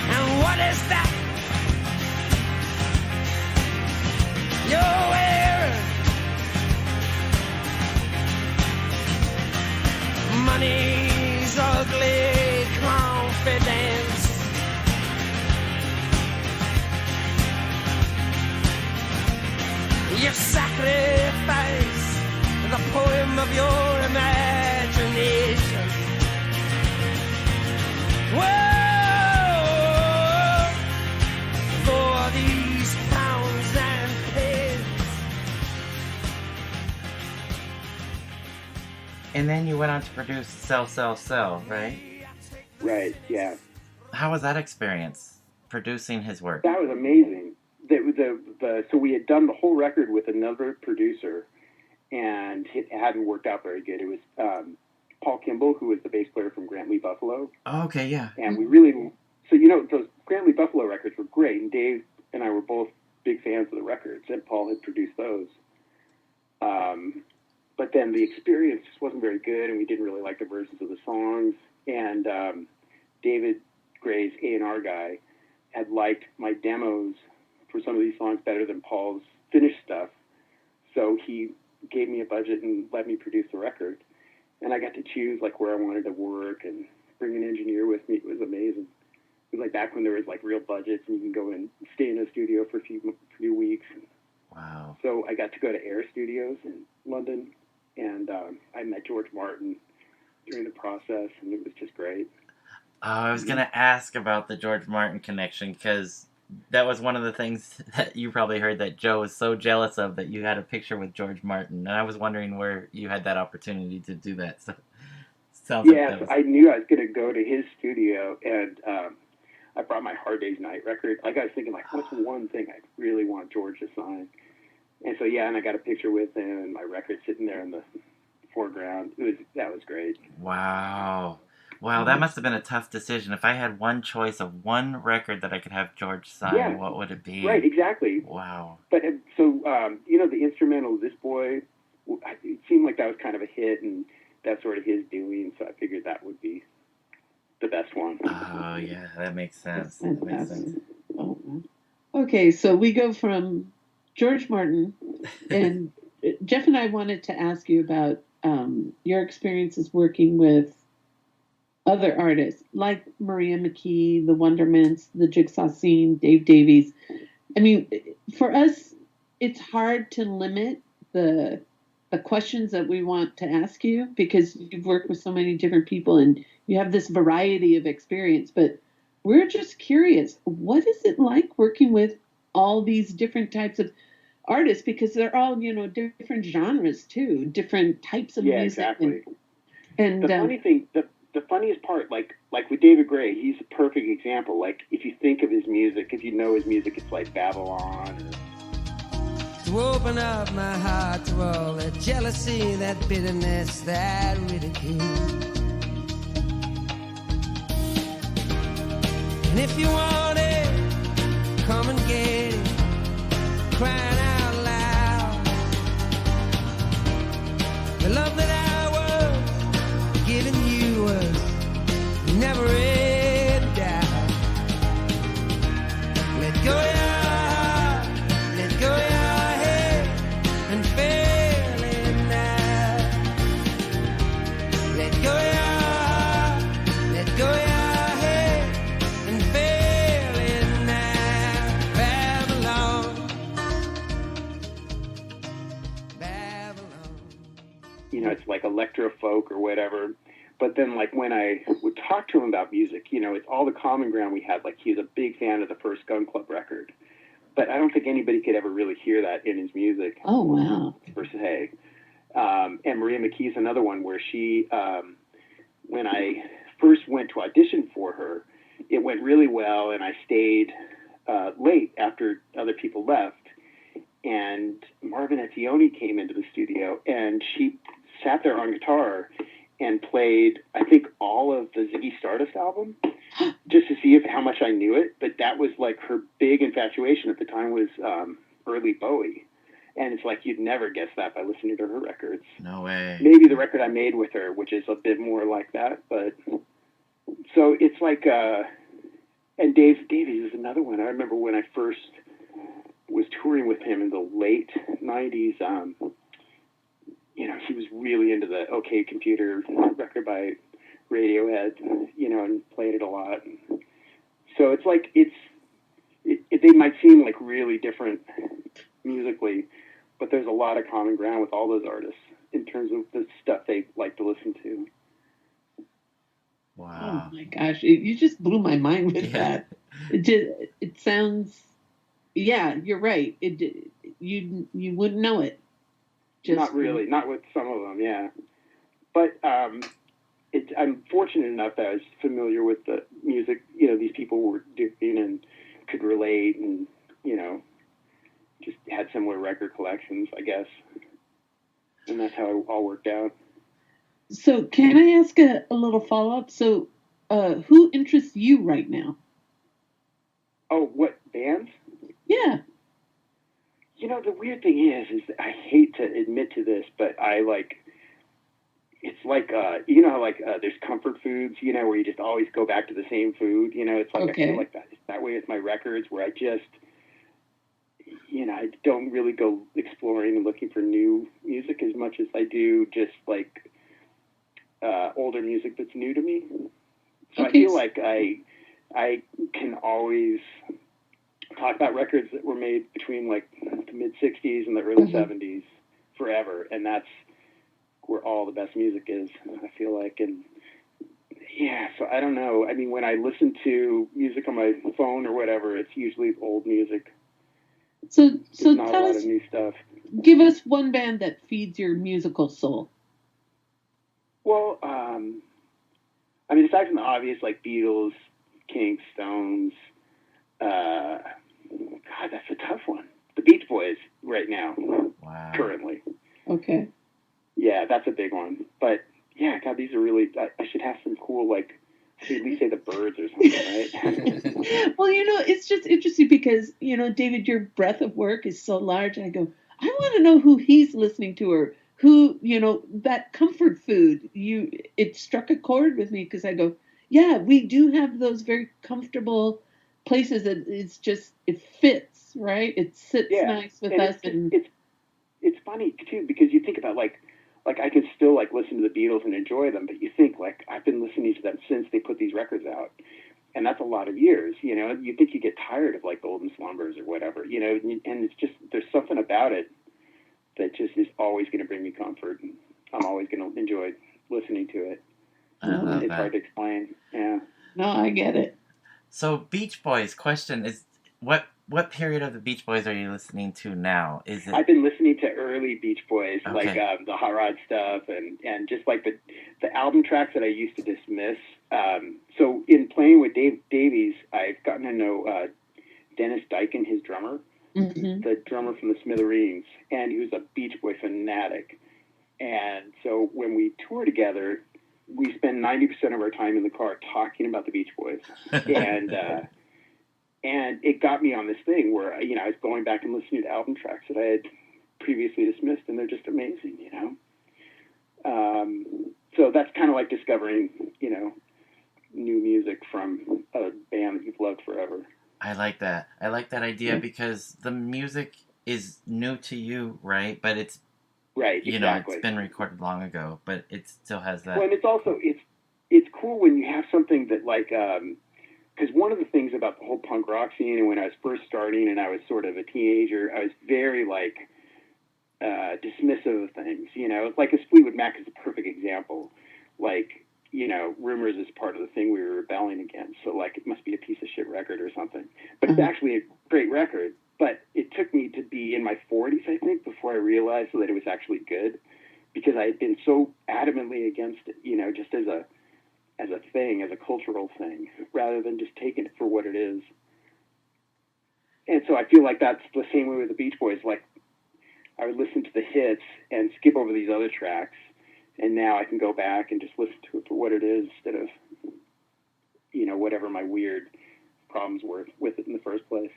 And what is that you're wearing? Money's ugly confidence. You sacrifice the poem of your imagination. Whoa, for these pounds and pence. And then you went on to produce Sell, Sell, Sell, right? Right, yeah. How was that experience, producing his work? That was amazing. So we had done the whole record with another producer, and it hadn't worked out very good. It was Paul Kimball, who was the bass player from Grant Lee Buffalo. Oh, okay, yeah. And we really, so, you know, those Grant Lee Buffalo records were great, and Dave and I were both big fans of the records, and Paul had produced those. But then the experience just wasn't very good, and we didn't really like the versions of the songs. And David Gray's A&R guy had liked my demos for some of these songs better than Paul's finished stuff. So he gave me a budget and let me produce the record. And I got to choose like where I wanted to work and bring an engineer with me. It was amazing. It was like back when there was like real budgets and you can go and stay in a studio for a few weeks. Wow. So I got to go to Air Studios in London, and I met George Martin during the process, and it was just great. I was going to ask about the George Martin connection, because that was one of the things that you probably heard that Joe was so jealous of, that you had a picture with George Martin. And I was wondering where you had that opportunity to do that. So sounds like that was... I knew I was going to go to his studio, and I brought my Hard Day's Night record. Like, I was thinking, like, what's the one thing I really want George to sign? And so, yeah, and I got a picture with him, and my record sitting there in the foreground. That was great. Wow. Wow, that must have been a tough decision. If I had one choice of one record that I could have George sign, what would it be? Right, exactly. Wow. But so, you know, the instrumental, This Boy, it seemed like that was kind of a hit, and that's sort of his doing, so I figured that would be the best one. Oh, yeah, that makes sense. That makes sense. Oh. Okay, so we go from George Martin, and Jeff and I wanted to ask you about your experiences working with other artists like Maria McKee, the Wondermints, the Jigsaw Scene, Dave Davies. I mean, for us, it's hard to limit the questions that we want to ask you because you've worked with so many different people and you have this variety of experience. But we're just curious, what is it like working with all these different types of artists? Because they're all, different genres too, different types of music. Exactly. And the funny thing, the funniest part, like with David Gray, he's a perfect example. Like, if you think of his music, if you know his music, it's like Babylon. To open up my heart to all that jealousy, that bitterness, that ridicule. And if you want it, come and get it, crying out loud. The love that I was giving you was never in doubt. Let go your heart, let go your head, and feel it now. Let go your heart, let go your head, and feel it now. Babylon, Babylon. It's like electro folk or whatever. But then, like, when I would talk to him about music, it's all the common ground we had. Like, he was a big fan of the first Gun Club record. But I don't think anybody could ever really hear that in his music. Oh, wow. Per se. And Maria McKee's another one where she, when I first went to audition for her, it went really well, and I stayed late after other people left. And Marvin Etzioni came into the studio, and she sat there on guitar and played, I think, all of the Ziggy Stardust album, just to see how much I knew it. But that was like her big infatuation at the time was early Bowie. And it's like you'd never guess that by listening to her records. No way. Maybe the record I made with her, which is a bit more like that. But so it's like, and Davies is another one. I remember when I first was touring with him in the late 90s, he was really into the OK Computer record by Radiohead, and played it a lot. So it's like, they might seem like really different musically, but there's a lot of common ground with all those artists in terms of the stuff they like to listen to. Wow. Oh my gosh, you just blew my mind with that. It sounds, yeah, you're right. You wouldn't know it. Not really, not with some of them, yeah. But I'm fortunate enough that I was familiar with the music, these people were doing and could relate and, just had similar record collections, I guess. And that's how it all worked out. So can I ask a little follow-up? So who interests you right now? Oh, what, bands? Yeah. The weird thing is that I hate to admit to this, but it's like, how there's comfort foods, where you just always go back to the same food, it's like, okay. I feel like that way with my records, where I just, I don't really go exploring and looking for new music as much as I do just like older music that's new to me. So okay. I feel like I can always talk about records that were made between like the mid 60s and the early 70s forever. And that's where all the best music is, I feel like. And yeah, so I don't know. I mean, when I listen to music on my phone or whatever, it's usually old music. So not tell a lot us, of new stuff. Give us one band that feeds your musical soul. Well, I mean, aside from the obvious, like Beatles, Kinks, Stones, God, that's a tough one. The Beach Boys right now, wow. Currently. Okay. Yeah, that's a big one. But yeah, God, these are really, I should have some cool, like, at least say the Birds or something, right? Well, it's just interesting because, David, your breadth of work is so large. I go, I want to know who he's listening to or who, that comfort food, it struck a chord with me because I go, yeah, we do have those very comfortable places that it fits, right? It sits nice with us. It's funny, too, because you think about, like, like I can still like listen to the Beatles and enjoy them, but you think like I've been listening to them since they put these records out, and that's a lot of years. You know, you think you get tired of like Golden Slumbers or whatever, you know, and it's just there's something about it that just is always going to bring me comfort, and I'm always going to enjoy listening to it. I love It's that. hard to explain. Yeah. No, I get it. So Beach Boys, question is, what period of the Beach Boys are you listening to now? Is it? I've been listening to early Beach Boys, Okay. like the Hot Rod stuff, and just like the album tracks that I used to dismiss. So in playing with Davies, I've gotten to know Dennis Dyken, his drummer, Mm-hmm. the drummer from the Smithereens, and he was a Beach Boy fanatic. And so when we tour together, we spend 90% of our time in the car talking about the Beach Boys, and it got me on this thing where, you know, I was going back and listening to album tracks that I had previously dismissed, and they're just amazing, you know? So that's kind of like discovering, you know, new music from a band that you've loved forever. I like that. I like that idea because the music is new to you, right? But it's, Right, you exactly. know, it's been recorded long ago, but it still has that. Well, and it's also, it's cool when you have something that like, because one of the things about the whole punk rock scene, and when I was first starting and I was sort of a teenager, I was very like dismissive of things. You know, like Fleetwood Mac is a perfect example. Like, you know, Rumors is part of the thing we were rebelling against. So like, it must be a piece of shit record or something. But it's actually a great record. But it took me to be in my 40s, I think, before I realized that it was actually good, because I had been so adamantly against it. You know, just as a thing, as a cultural thing, rather than just taking it for what it is. And so I feel like that's the same way with the Beach Boys. Like, I would listen to the hits and skip over these other tracks, and now I can go back and just listen to it for what it is instead of, you know, whatever my weird problems were with it in the first place.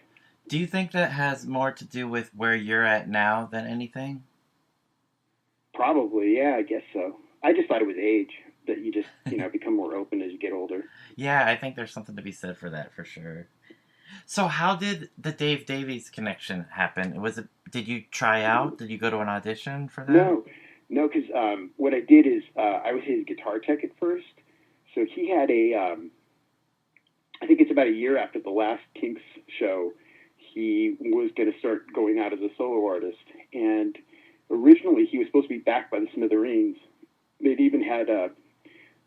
Do you think that has more to do with where you're at now than anything? Probably, yeah, I guess so. I just thought it was age, that you just, you know, become more open as you get older. Yeah, I think there's something to be said for that, for sure. So how did the Dave Davies connection happen? Did you try out? Did you go to an audition for that? No, because what I did is I was his guitar tech at first. So he had I think it's about a year after the last Kinks show, he was going to start going out as a solo artist. And originally he was supposed to be backed by the Smithereens. They'd even had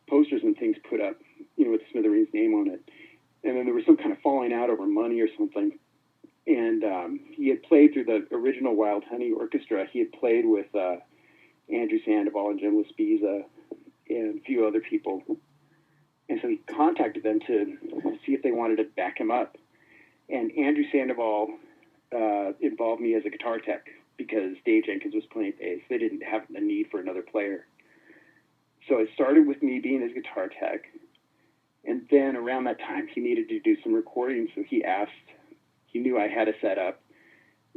posters and things put up, you know, with the Smithereens name on it. And then there was some kind of falling out over money or something. And he had played through the original Wild Honey Orchestra. He had played with Andrew Sandoval and Jim Laspiza and a few other people. And so he contacted them to see if they wanted to back him up. And Andrew Sandoval involved me as a guitar tech because Dave Jenkins was playing bass. They didn't have the need for another player. So it started with me being his guitar tech. And then around that time, he needed to do some recording. So he knew I had a setup,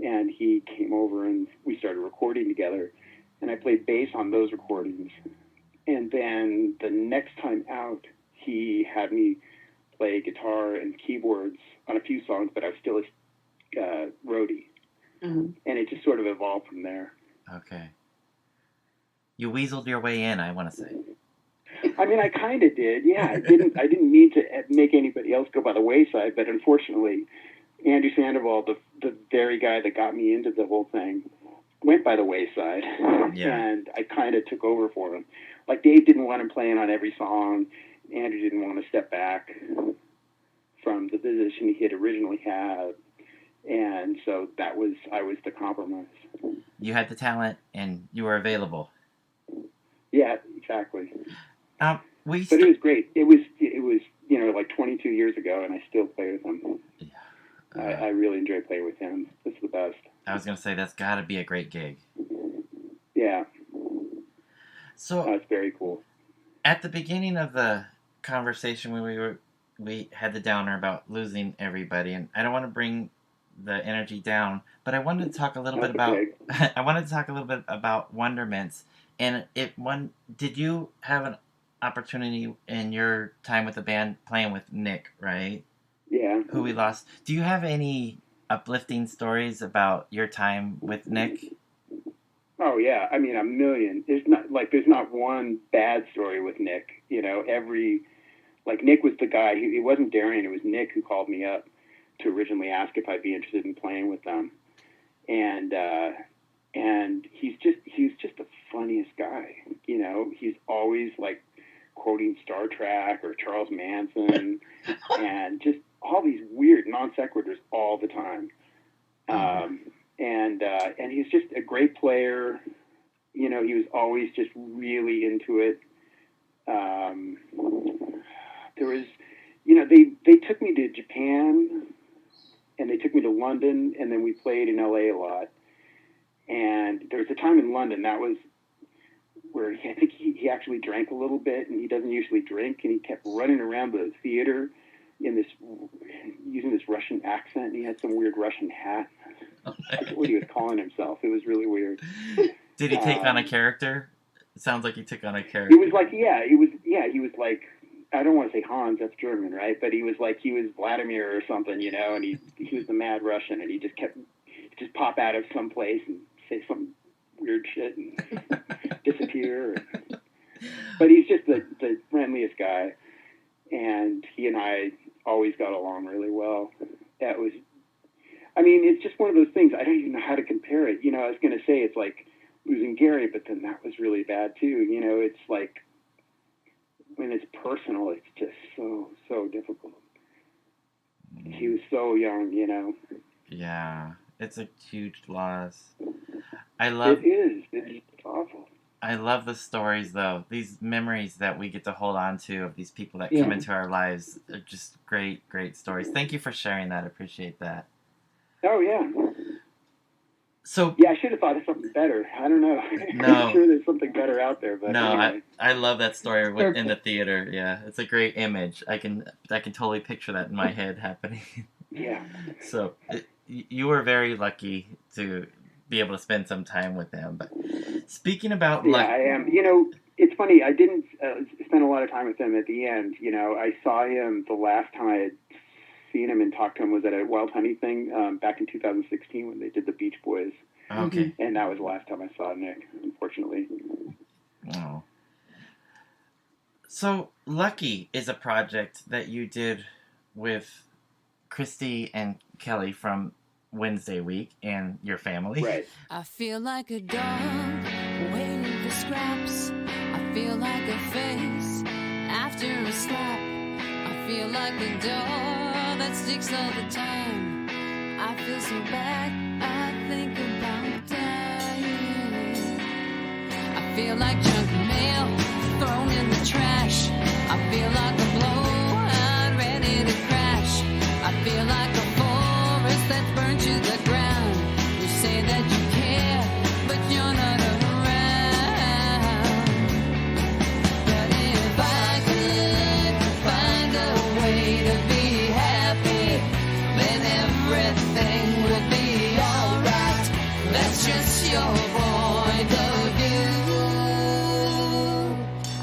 and he came over and we started recording together. And I played bass on those recordings. And then the next time out, he had me play guitar and keyboards on a few songs, but I was still a roadie. Mm-hmm. And it just sort of evolved from there. Okay. You weaseled your way in, I want to say. I mean, I kind of did, yeah. I didn't mean to make anybody else go by the wayside, but unfortunately, Andrew Sandoval, the very guy that got me into the whole thing, went by the wayside, and I kind of took over for him. Like, Dave didn't want him playing on every song. Andrew didn't want to step back from the position he had originally had, and so I was the compromise. You had the talent, and you were available. Yeah, exactly. But it was great. It was you know, like 22 years ago, and I still play with him. Yeah. I really enjoy playing with him. It's the best. I was going to say, that's got to be a great gig. Yeah. So it's very cool. At the beginning of the conversation when we had the downer about losing everybody, and I don't want to bring the energy down, but I wanted to talk a little bit about Wondermints. And did you have an opportunity in your time with the band playing with Nick, right? Yeah. Who we lost. Do you have any uplifting stories about your time with Nick? Oh yeah, I mean a million. There's not one bad story with Nick. You know, Nick was the guy. It wasn't Darian. It was Nick who called me up to originally ask if I'd be interested in playing with them, and he's just the funniest guy. You know, he's always like quoting Star Trek or Charles Manson, and just all these weird non sequiturs all the time. And he's just a great player. You know, he was always just really into it. There was, you know, they took me to Japan, and they took me to London, and then we played in LA a lot. And there was a time in London that was where I think he actually drank a little bit, and he doesn't usually drink, and he kept running around the theater using this Russian accent, and he had some weird Russian hat. I forget what he was calling himself. It was really weird. Did he take on a character? It sounds like he took on a character. He was like, he was like, I don't want to say Hans, that's German, right? But he was Vladimir or something, you know, and he was the mad Russian, and he just pop out of some place and say some weird shit and disappear. But he's just the friendliest guy, and he and I always got along really well. It's just one of those things. I don't even know how to compare it. You know, I was going to say it's like losing Gary, but then that was really bad too. You know, it's like when it's personal, it's just so difficult. He was so young, you know. Yeah, it's a huge loss. It is. It's awful. I love the stories, though. These memories that we get to hold on to of these people that come into our lives are just great, great stories. Thank you for sharing that. I appreciate that. Oh, yeah. So yeah, I should have thought of something better. I don't know. No. I'm sure there's something better out there. But no, anyway. I love that story in the theater. Yeah, it's a great image. I can totally picture that in my head happening. Yeah. So you were very lucky to be able to spend some time with them. But speaking about I am. You know, it's funny. I didn't spend a lot of time with him at the end. You know, I saw him the last time I had seen him and talked to him was at a Wild Honey thing back in 2016 when they did the Beach Boys. Okay. And that was the last time I saw Nick, unfortunately. Oh. So Lucky is a project that you did with Christy and Kelly from Wednesday Week and your family. Right. I feel like a dog waiting for scraps. I feel like a face after a slap. I feel like a door that sticks all the time. I feel so bad, I think about dying. I feel like junk mail thrown in the trash. I feel like a blowout ready to crash. I feel like a forest that's burned to the ground. You say that you care, but you're not around. But if I could find a way to be happy, then everything would be alright. That's just your point of view.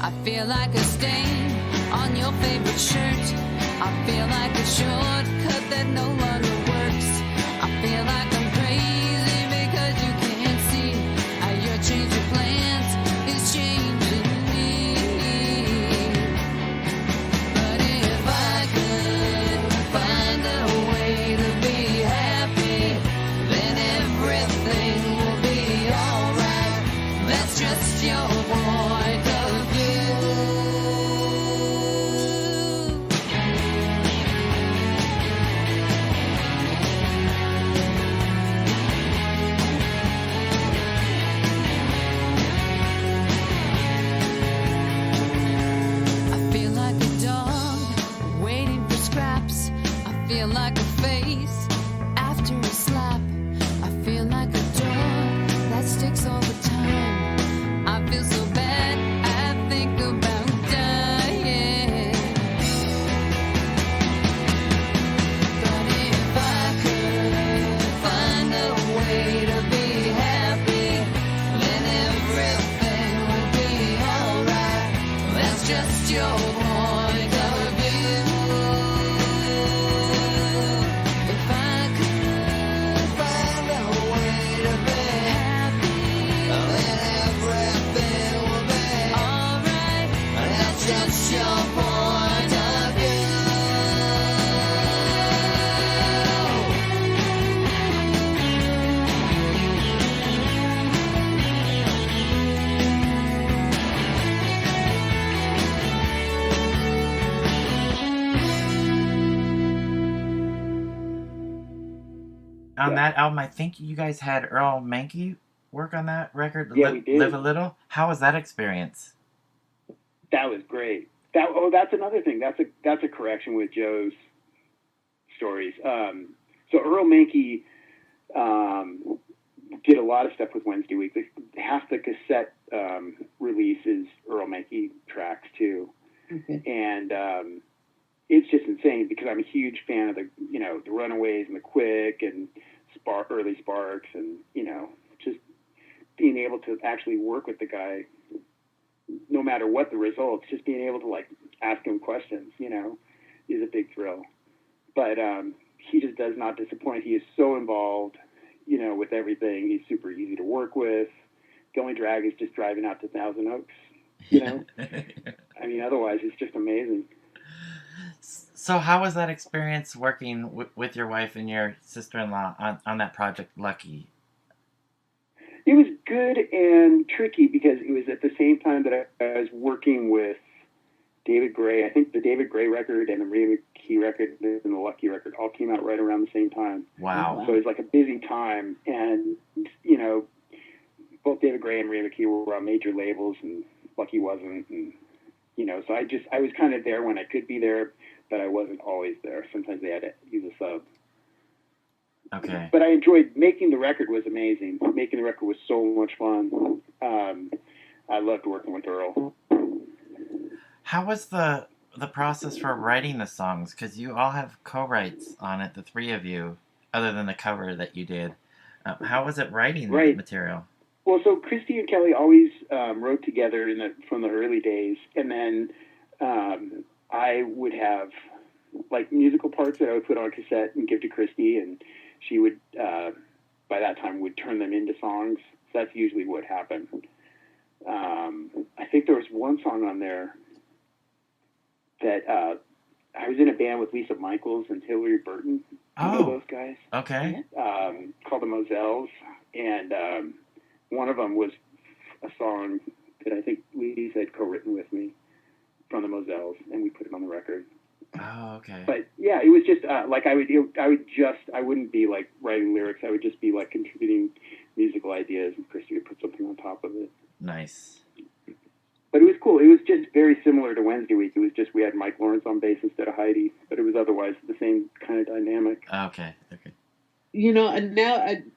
I feel like a stain on your favorite shirt. I feel like a shortcut that no longer works. I feel like I'm crazy because you can't see how your change of plans is changing me. But if I could find a way to be happy, then everything will be alright. That's just your point of view. I feel like a dog waiting for scraps. I feel like a face after a slap. I feel like a door that sticks all the time. I feel so bad, I think about dying. But if I could find a way to be happy, then everything would be alright. That's just your point of view. If I could find a way to be happy, on that album, I think you guys had Earl Mankey work on that record. Yeah, we did. Live a Little. How was that experience? That was great. That's another thing. That's a correction with Joe's stories. So Earl Mankey did a lot of stuff with Wednesday Week. Half the cassette release is Earl Mankey tracks too, and it's just insane because I'm a huge fan of the Runaways and the Quick and early Sparks, and just being able to actually work with the guy, no matter what the results, just being able to like ask him questions, is a big thrill. But he just does not disappoint. He is so involved, with everything. He's super easy to work with. The only drag is just driving out to Thousand Oaks, I mean, otherwise it's just amazing. So how was that experience working with your wife and your sister-in-law on that project, Lucky? It was good and tricky because it was at the same time that I was working with David Gray. I think the David Gray record and the Maria McKee record and the Lucky record all came out right around the same time. Wow. So it was like a busy time. And, both David Gray and Maria McKee were on major labels and Lucky wasn't. And, so I was kind of there when I could be there, but I wasn't always there. Sometimes they had to use a sub. Okay. But I enjoyed making the record. Was amazing. Making the record was so much fun. I loved working with Earl. How was the process for writing the songs? Because you all have co-writes on it, the three of you, other than the cover that you did. How was it writing the material? Well, so Christy and Kelly always wrote together from the early days, and then I would have like musical parts that I would put on cassette and give to Christy, and she would, by that time, would turn them into songs. So that's usually what happened. I think there was one song on there that I was in a band with Lisa Michaels and Hillary Burton. You know those guys? Okay. Called the Moselles, and one of them was a song that I think Lisa had co-written with me from the Moselles, and we put it on the record. Oh, okay. But yeah, it was just like I wouldn't be like writing lyrics. I would just be like contributing musical ideas, and Christy would put something on top of it. Nice. But it was cool. It was just very similar to Wednesday Week. It was just we had Mike Lawrence on bass instead of Heidi, but it was otherwise the same kind of dynamic. Okay. And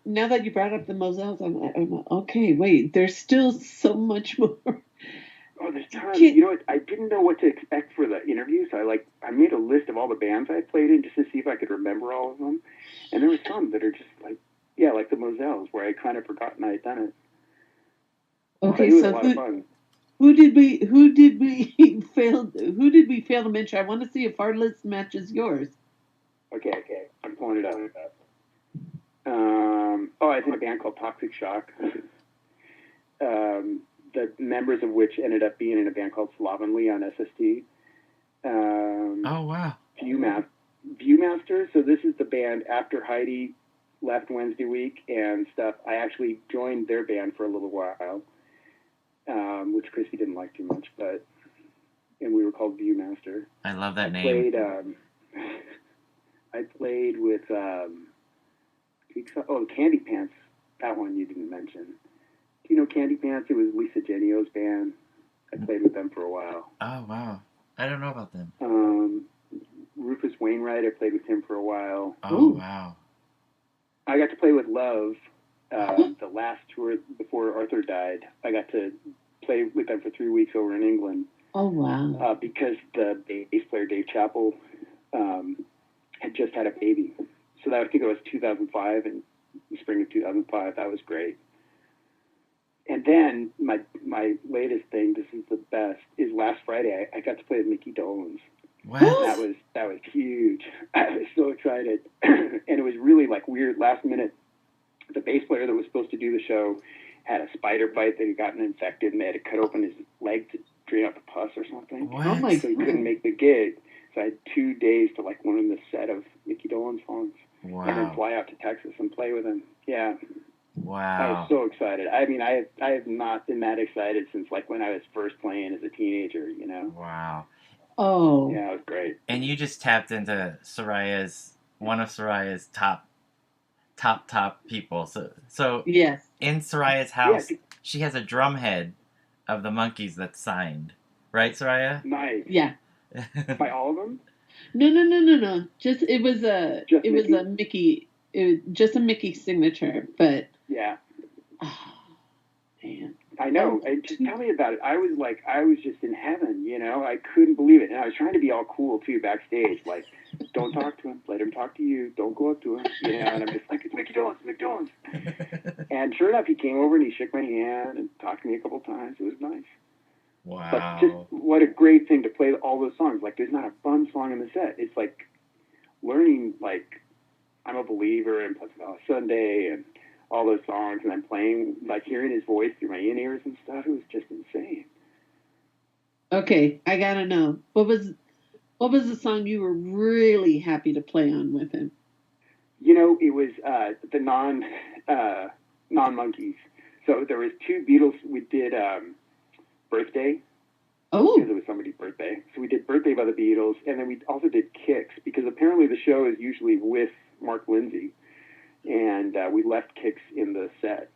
now that you brought up the Moselles, I'm like, okay, wait, there's still so much more. Oh, there's tons. You know what? I didn't know what to expect for the interview, so I made a list of all the bands I played in just to see if I could remember all of them. And there were some that are just like the Moselles, where I kind of forgotten I had done it. Okay, it was so a lot of fun. Who did we fail to mention? I want to see if our list matches yours. Okay, I'm pulling it up. I think a band called Toxic Shock. The members of which ended up being in a band called Slovenly on SST. Oh, wow. Viewmaster. So this is the band after Heidi left Wednesday Week and stuff. I actually joined their band for a little while, which Chrissy didn't like too much, and we were called Viewmaster. I love that name. I played with Candy Pants. That one you didn't mention. Do you know Candy Pants? It was Lisa Genio's band. I played with them for a while. Oh, wow. I don't know about them. Rufus Wainwright, I played with him for a while. Oh, Ooh. wow. I got to play with Love the last tour before Arthur died. I got to play with them for 3 weeks over in England. Oh, wow. Because the bass player, Dave Chappell, had just had a baby. So I think it was 2005, in the spring of 2005. That was great. And then my latest thing, this is the best, is last Friday I got to play with Micky Dolenz. What? That was huge. I was so excited. And it was really like weird last minute. The bass player that was supposed to do the show had a spider bite that had gotten infected, and they had to cut open his leg to drain out the pus or something. What? Oh my So he couldn't make the gig. So I had 2 days to like learn the set of Micky Dolenz songs. Wow. And then fly out to Texas and play with him. Yeah. Wow. I was so excited. I mean, I have not been that excited since like when I was first playing as a teenager, Wow. Oh. Yeah, it was great. And you just tapped into one of Soraya's top top people. So Yes. in Soraya's house, Yeah. she has a drum head of the Monkees that's signed, right, Soraya? Nice. Yeah. By all of them? No. Just it was a Mickey? just a Mickey signature, but Yeah. oh, man. I know. Just tell me about it. I was just in heaven, you know. I couldn't believe it. And I was trying to be all cool, too, backstage. Like, don't talk to him. Let him talk to you. Don't go up to him. You know, and I'm just like, it's Micky Dolenz, Micky Dolenz. And sure enough, he came over and he shook my hand and talked to me a couple times. It was nice. Wow. But just what a great thing to play all those songs. Like, there's not a bum song in the set. It's like learning, like, I'm a Believer and Pleasant Valley Sunday and all those songs, and I'm playing, like, hearing his voice through my in-ears and stuff. It was just insane. Okay, I gotta know. What was the song you were really happy to play on with him? You know, it was the non-Monkees. So there was two Beatles. We did Birthday. Oh. Because it was somebody's birthday. So we did Birthday by the Beatles, and then we also did Kicks, because apparently the show is usually with Mark Lindsay, and we left Kicks in the set.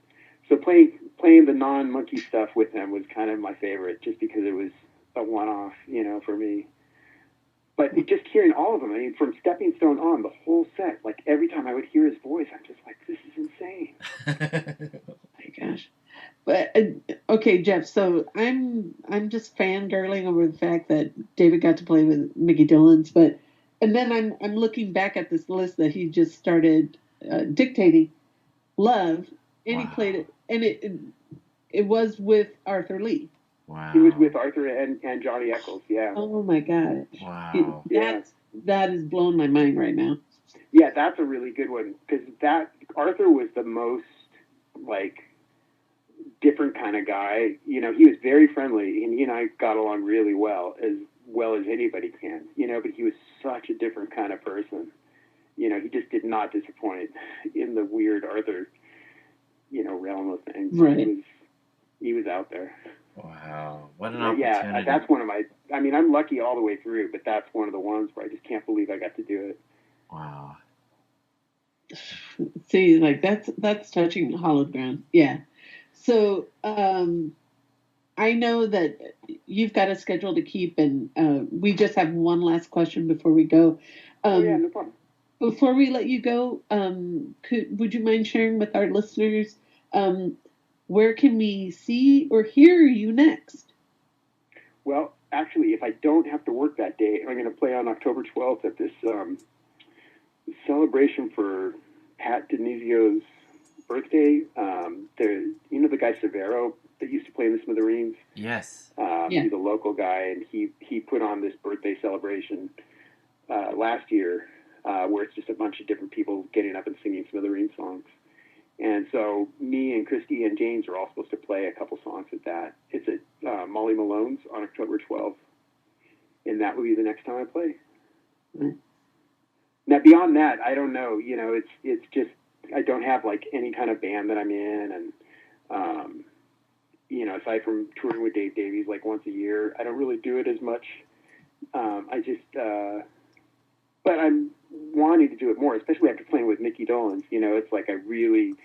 So playing the non-Monkey stuff with him was kind of my favorite, just because it was a one-off, you know, for me. But just hearing all of them, I mean, from Stepping Stone on, the whole set, like every time I would hear his voice, I'm just like, this is insane. Oh my gosh. But okay, Jeff. So I'm just fangirling over the fact that David got to play with Micky Dolenz, and then I'm looking back at this list that he just started dictating. Love, and he played it, and it was with Arthur Lee. Wow. He was with Arthur and Johnny Eccles, yeah. Oh my God. Wow. That is blowing my mind right now. Yeah, that's a really good one, because Arthur was the most, like, different kind of guy. You know, he was very friendly, and he and I got along really well as anybody can, you know, but he was such a different kind of person. You know, he just did not disappoint in the weird Arthur, you know, realm of things. Right. He was out there. Wow. What an opportunity. Yeah, that's one of my, I mean, I'm lucky all the way through, but that's one of the ones where I just can't believe I got to do it. Wow. See, like that's touching hollowed ground. Yeah. So I know that you've got a schedule to keep, and we just have one last question before we go. Yeah, no problem. Before we let you go, would you mind sharing with our listeners where can we see or hear you next? Well, actually, if I don't have to work that day, I'm going to play on October 12th at this celebration for Pat Dinisio's birthday. You know the guy Severo that used to play in the Smithereens? Yes. He's a local guy, and he put on this birthday celebration last year where it's just a bunch of different people getting up and singing Smithereens songs. And so me and Christy and James are all supposed to play a couple songs at that. It's at Molly Malone's on October 12th, and that will be the next time I play. Mm-hmm. Now, beyond that, I don't know. You know, it's just I don't have like any kind of band that I'm in, and you know, aside from touring with Dave Davies like once a year, I don't really do it as much. But I'm wanting to do it more, especially after playing with Micky Dolenz. You know, it's like I really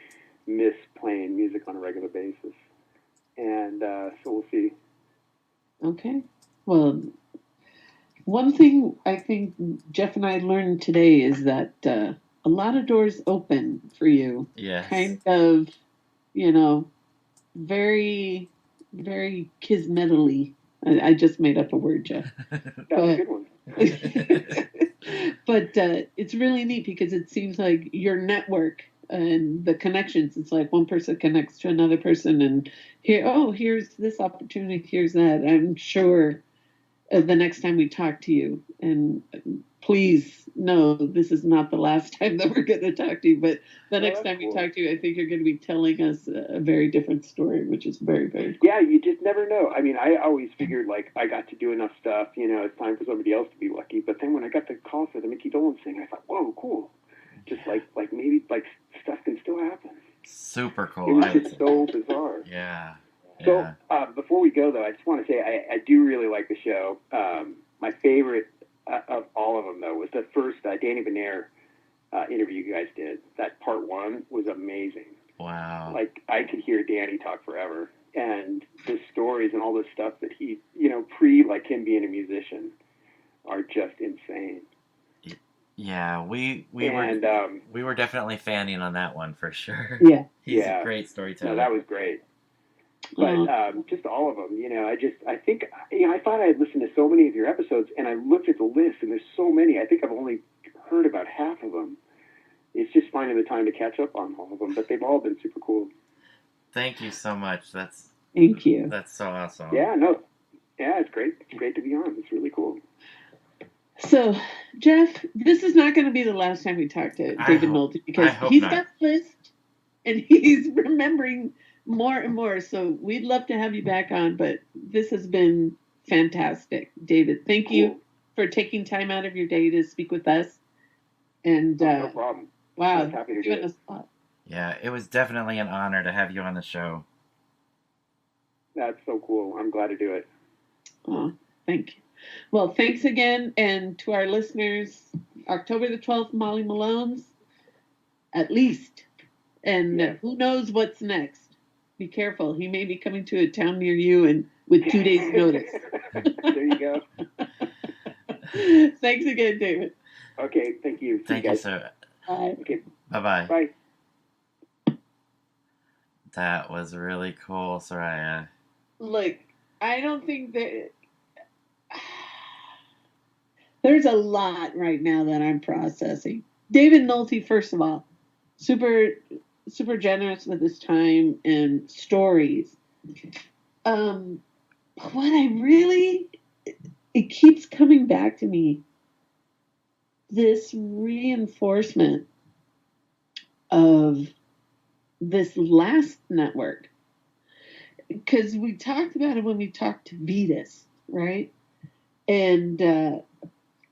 miss playing music on a regular basis, and so we'll see. Okay. Well, one thing I think Jeff and I learned today is that a lot of doors open for you. Yes. Kind of, you know, very, very kismetally. I just made up a word, Jeff. That's a good one. But it's really neat because it seems like your network and the connections, it's like one person connects to another person, and here's this opportunity, here's that. I'm sure the next time we talk to you, and please know this is not the last time that we're going to talk to you, but the next time we talk to you, I think you're going to be telling us a very different story, which is very, very cool. Yeah, you just never know. I mean, I always figured, like, I got to do enough stuff, you know, it's time for somebody else to be lucky. But then when I got the call for the Micky Dolenz thing, I thought, whoa, cool. Just like maybe, like, stuff can still happen. Super cool. It was just so bizarre. Yeah. So, before we go, though, I just want to say I do really like the show. My favorite of all of them, though, was the first Danny Benair interview you guys did. That part 1 was amazing. Wow. Like, I could hear Danny talk forever. And the stories and all the stuff that he, you know, like him being a musician are just insane. Yeah, we were definitely fanning on that one for sure. Yeah. He's a great storyteller. No, that was great. But just all of them, you know, I think, you know, I thought I had listened to so many of your episodes, and I looked at the list, and there's so many. I think I've only heard about half of them. It's just finding the time to catch up on all of them, but they've all been super cool. Thank you so much. Thank you. That's so awesome. Yeah, no. Yeah, it's great. It's great to be on. It's really cool. So, Jeff, this is not going to be the last time we talk to David Nolte, because he's got a list and he's remembering more and more. So we'd love to have you back on, but this has been fantastic. David, thank you for taking time out of your day to speak with us. And no problem. Wow, I'm happy to do it. Yeah, it was definitely an honor to have you on the show. That's so cool. I'm glad to do it. Oh, thank you. Well, thanks again. And to our listeners, October the 12th, Molly Malone's, at least. And who knows what's next. Be careful. He may be coming to a town near you and with 2 days' notice. There you go. Thanks again, David. Okay, thank you. Thank you, sir. Bye. Okay. Bye-bye. Bye. That was really cool, Soraya. Look, I don't think that... There's a lot right now that I'm processing. David Nolte, first of all, super generous with his time and stories. What I really... It keeps coming back to me, this reinforcement of this last network. Because we talked about it when we talked to Vetus, right? And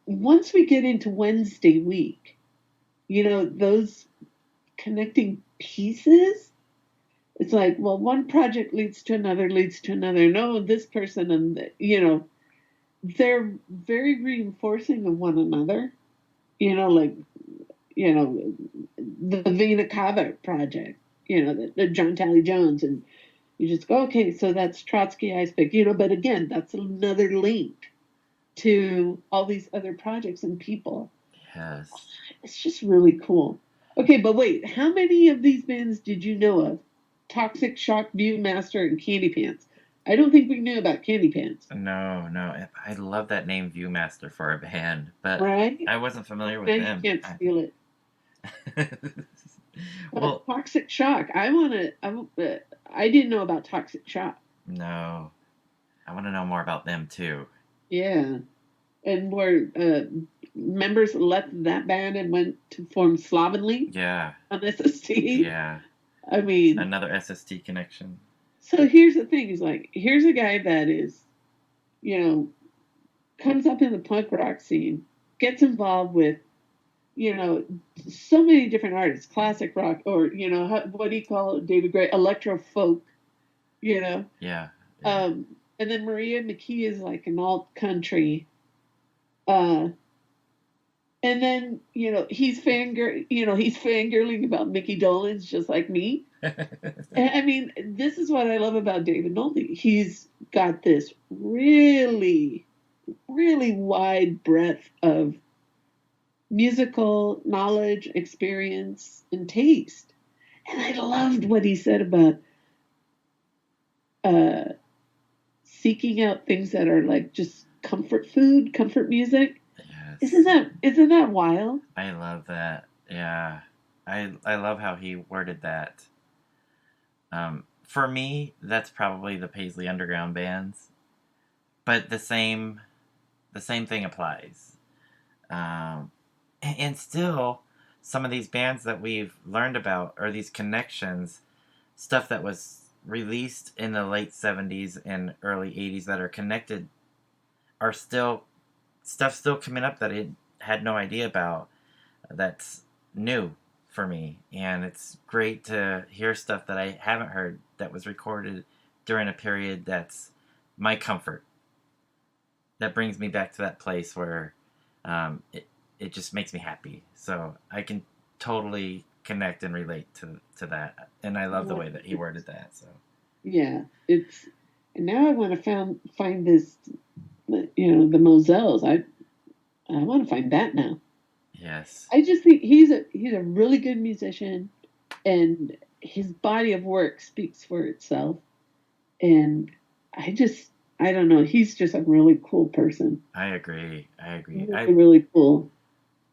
once we get into Wednesday week, you know, those connecting pieces, it's like, well, one project leads to another. No, this person, and, you know, they're very reinforcing of one another. You know, like, you know, the Vena Cava project, you know, the John Tally Jones, and you just go, okay, so that's Trotsky Ice Pick, you know, but again, that's another link to all these other projects and people. Yes. It's just really cool. Okay, but wait, how many of these bands did you know of? Toxic Shock, Viewmaster, and Candy Pants. I don't think we knew about Candy Pants. No. I love that name, Viewmaster, for a band, but right? I wasn't familiar with them. You can't steal it. Well, Toxic Shock. I didn't know about Toxic Shock. No. I want to know more about them, too. Yeah. And were members left that band and went to form Slovenly? Yeah. On SST? Yeah. I mean... Another SST connection. So here's the thing. Is like, here's a guy that is, you know, comes up in the punk rock scene, gets involved with, you know, so many different artists, classic rock, or, you know, what do you call it, David Gray, electro folk, you know? Yeah. And then Maria McKee is like an alt country. And then, you know, he's fangirling about Micky Dolenz just like me. I mean, this is what I love about David Nolte. He's got this really, really wide breadth of musical knowledge, experience, and taste. And I loved what he said about seeking out things that are like just comfort food, comfort music. Yes. Isn't that wild? I love that. Yeah. I love how he worded that. For me, that's probably the Paisley Underground bands, but the same thing applies. And still, some of these bands that we've learned about, or these connections, stuff that was released in the late 70s and early 80s that are connected, are still coming up that I had no idea about. That's new for me, and it's great to hear stuff that I haven't heard that was recorded during a period that's my comfort. That brings me back to that place where it just makes me happy. So I can totally connect and relate to that. And I love the way that he worded that. So Yeah, it's and now I want to find this, you know, the Moselles. I want to find that now. yes, I just think he's a really good musician, and his body of work speaks for itself. And I don't know. He's just a really cool person. I agree. Really, really cool.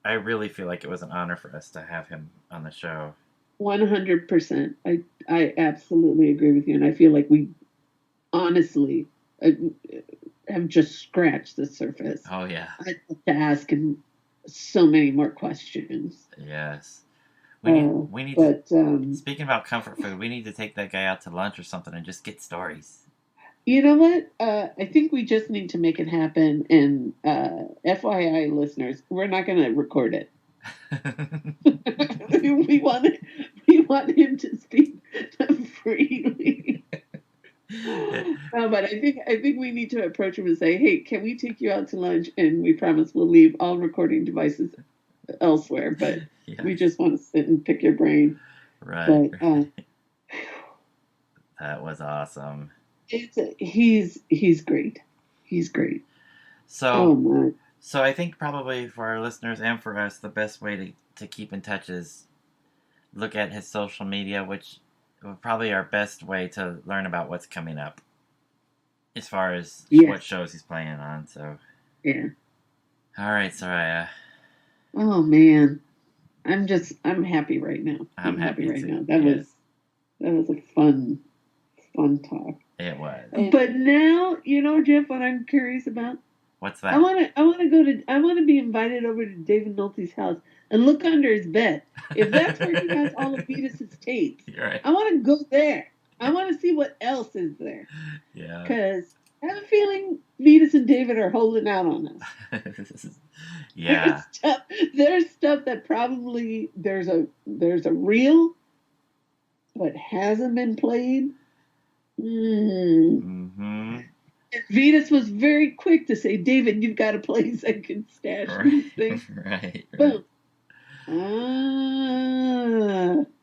I really feel like it was an honor for us to have him on the show. 100%. I absolutely agree with you, and I feel like we honestly have just scratched the surface. Oh yeah. I'd like to ask him so many more questions. Yes. We need but speaking about comfort food, we need to take that guy out to lunch or something and just get stories. you know what? I think we just need to make it happen. And FYI, listeners, we're not going to record it. we want him to speak freely. No, but I think we need to approach him and say, "Hey, can we take you out to lunch?" And we promise we'll leave all recording devices elsewhere, but Yeah. we just want to sit and pick your brain. Right. But That was awesome. he's great. He's great. So Oh my. So I think probably for our listeners and for us, the best way to keep in touch is look at his social media, which is probably our best way to learn about what's coming up as far as what shows he's playing on. So Yeah. all right, Soraya. Oh man. I'm happy right now. I'm happy right too. now. That was a fun talk. It was. But now, you know, Jeff, what I'm curious about? What's that? I want to be invited over to David Nolte's house and look under his bed. If that's where he has all of Vetus's tapes, You're right. I want to go there. I want to see what else is there. Yeah. Because I have a feeling Vetus and David are holding out on us. Yeah. There's stuff that probably there's a reel, but hasn't been played. Mm-hmm. Vetus was very quick to say, "David, you've got a place I can stash these things." Right. Boom.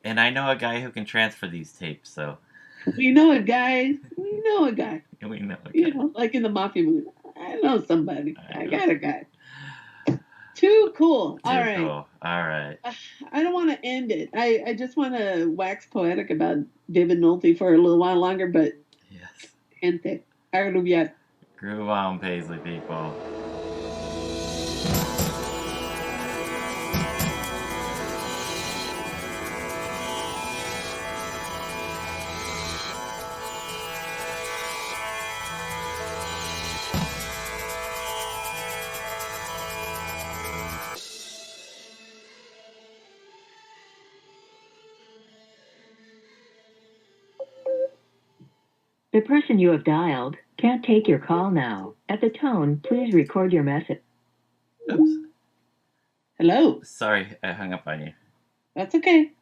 And I know a guy who can transfer these tapes, so. We know a guy. We know a guy. You know, like in the mafia movie. I know somebody. I got a guy. Too cool. All right. Cool. All right. I don't want to end it. I just want to wax poetic about David Nolte for a little while longer, but yes. Gente, arrubiar. Groove on, Paisley people. The person you have dialed can't take your call now. At the tone, please record your message. Oops. Hello. Sorry, I hung up on you. That's okay.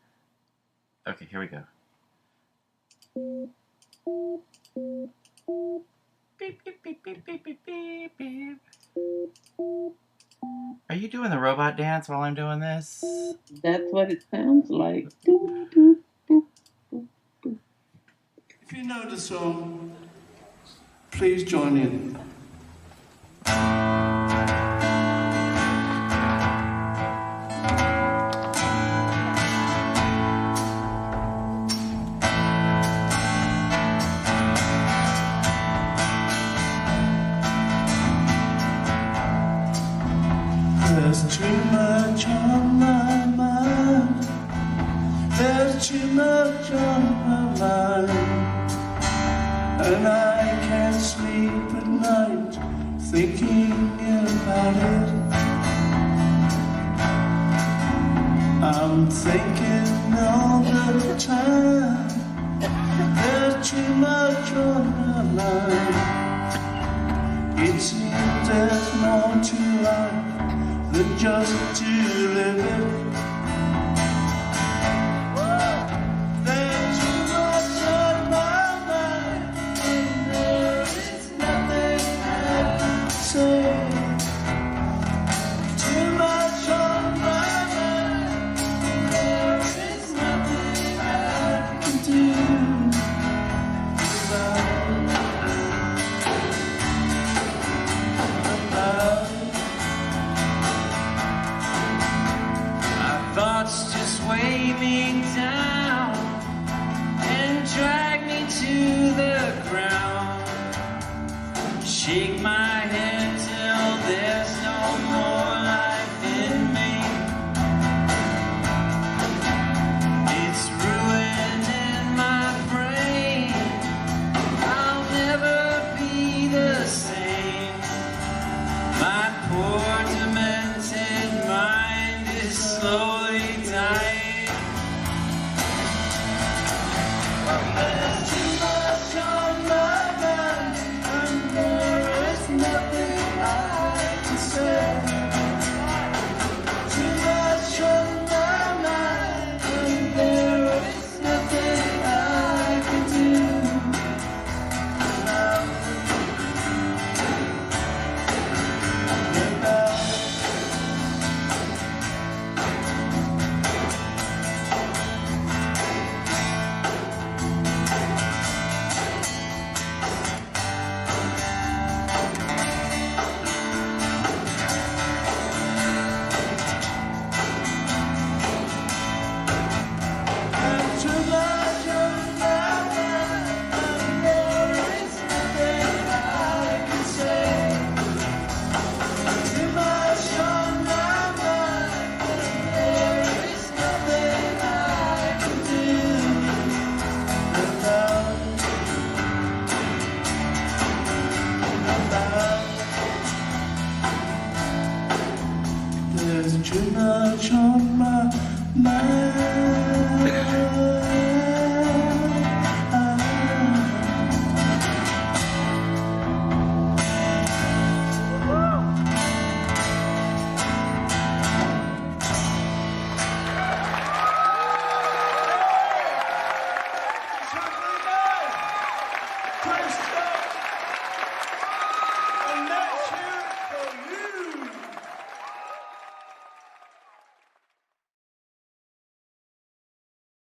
Okay, here we go. Beep, beep, beep, beep, beep, beep, beep, beep. Are you doing the robot dance while I'm doing this? That's what it sounds like. If you know the song, please join in. There's too much on my mind. There's too much on my mind. And I can't sleep at night thinking about it. I'm thinking all the time. There's too much on my mind. It seems there's more to life than just to live it. Too much drag me to the ground, shake my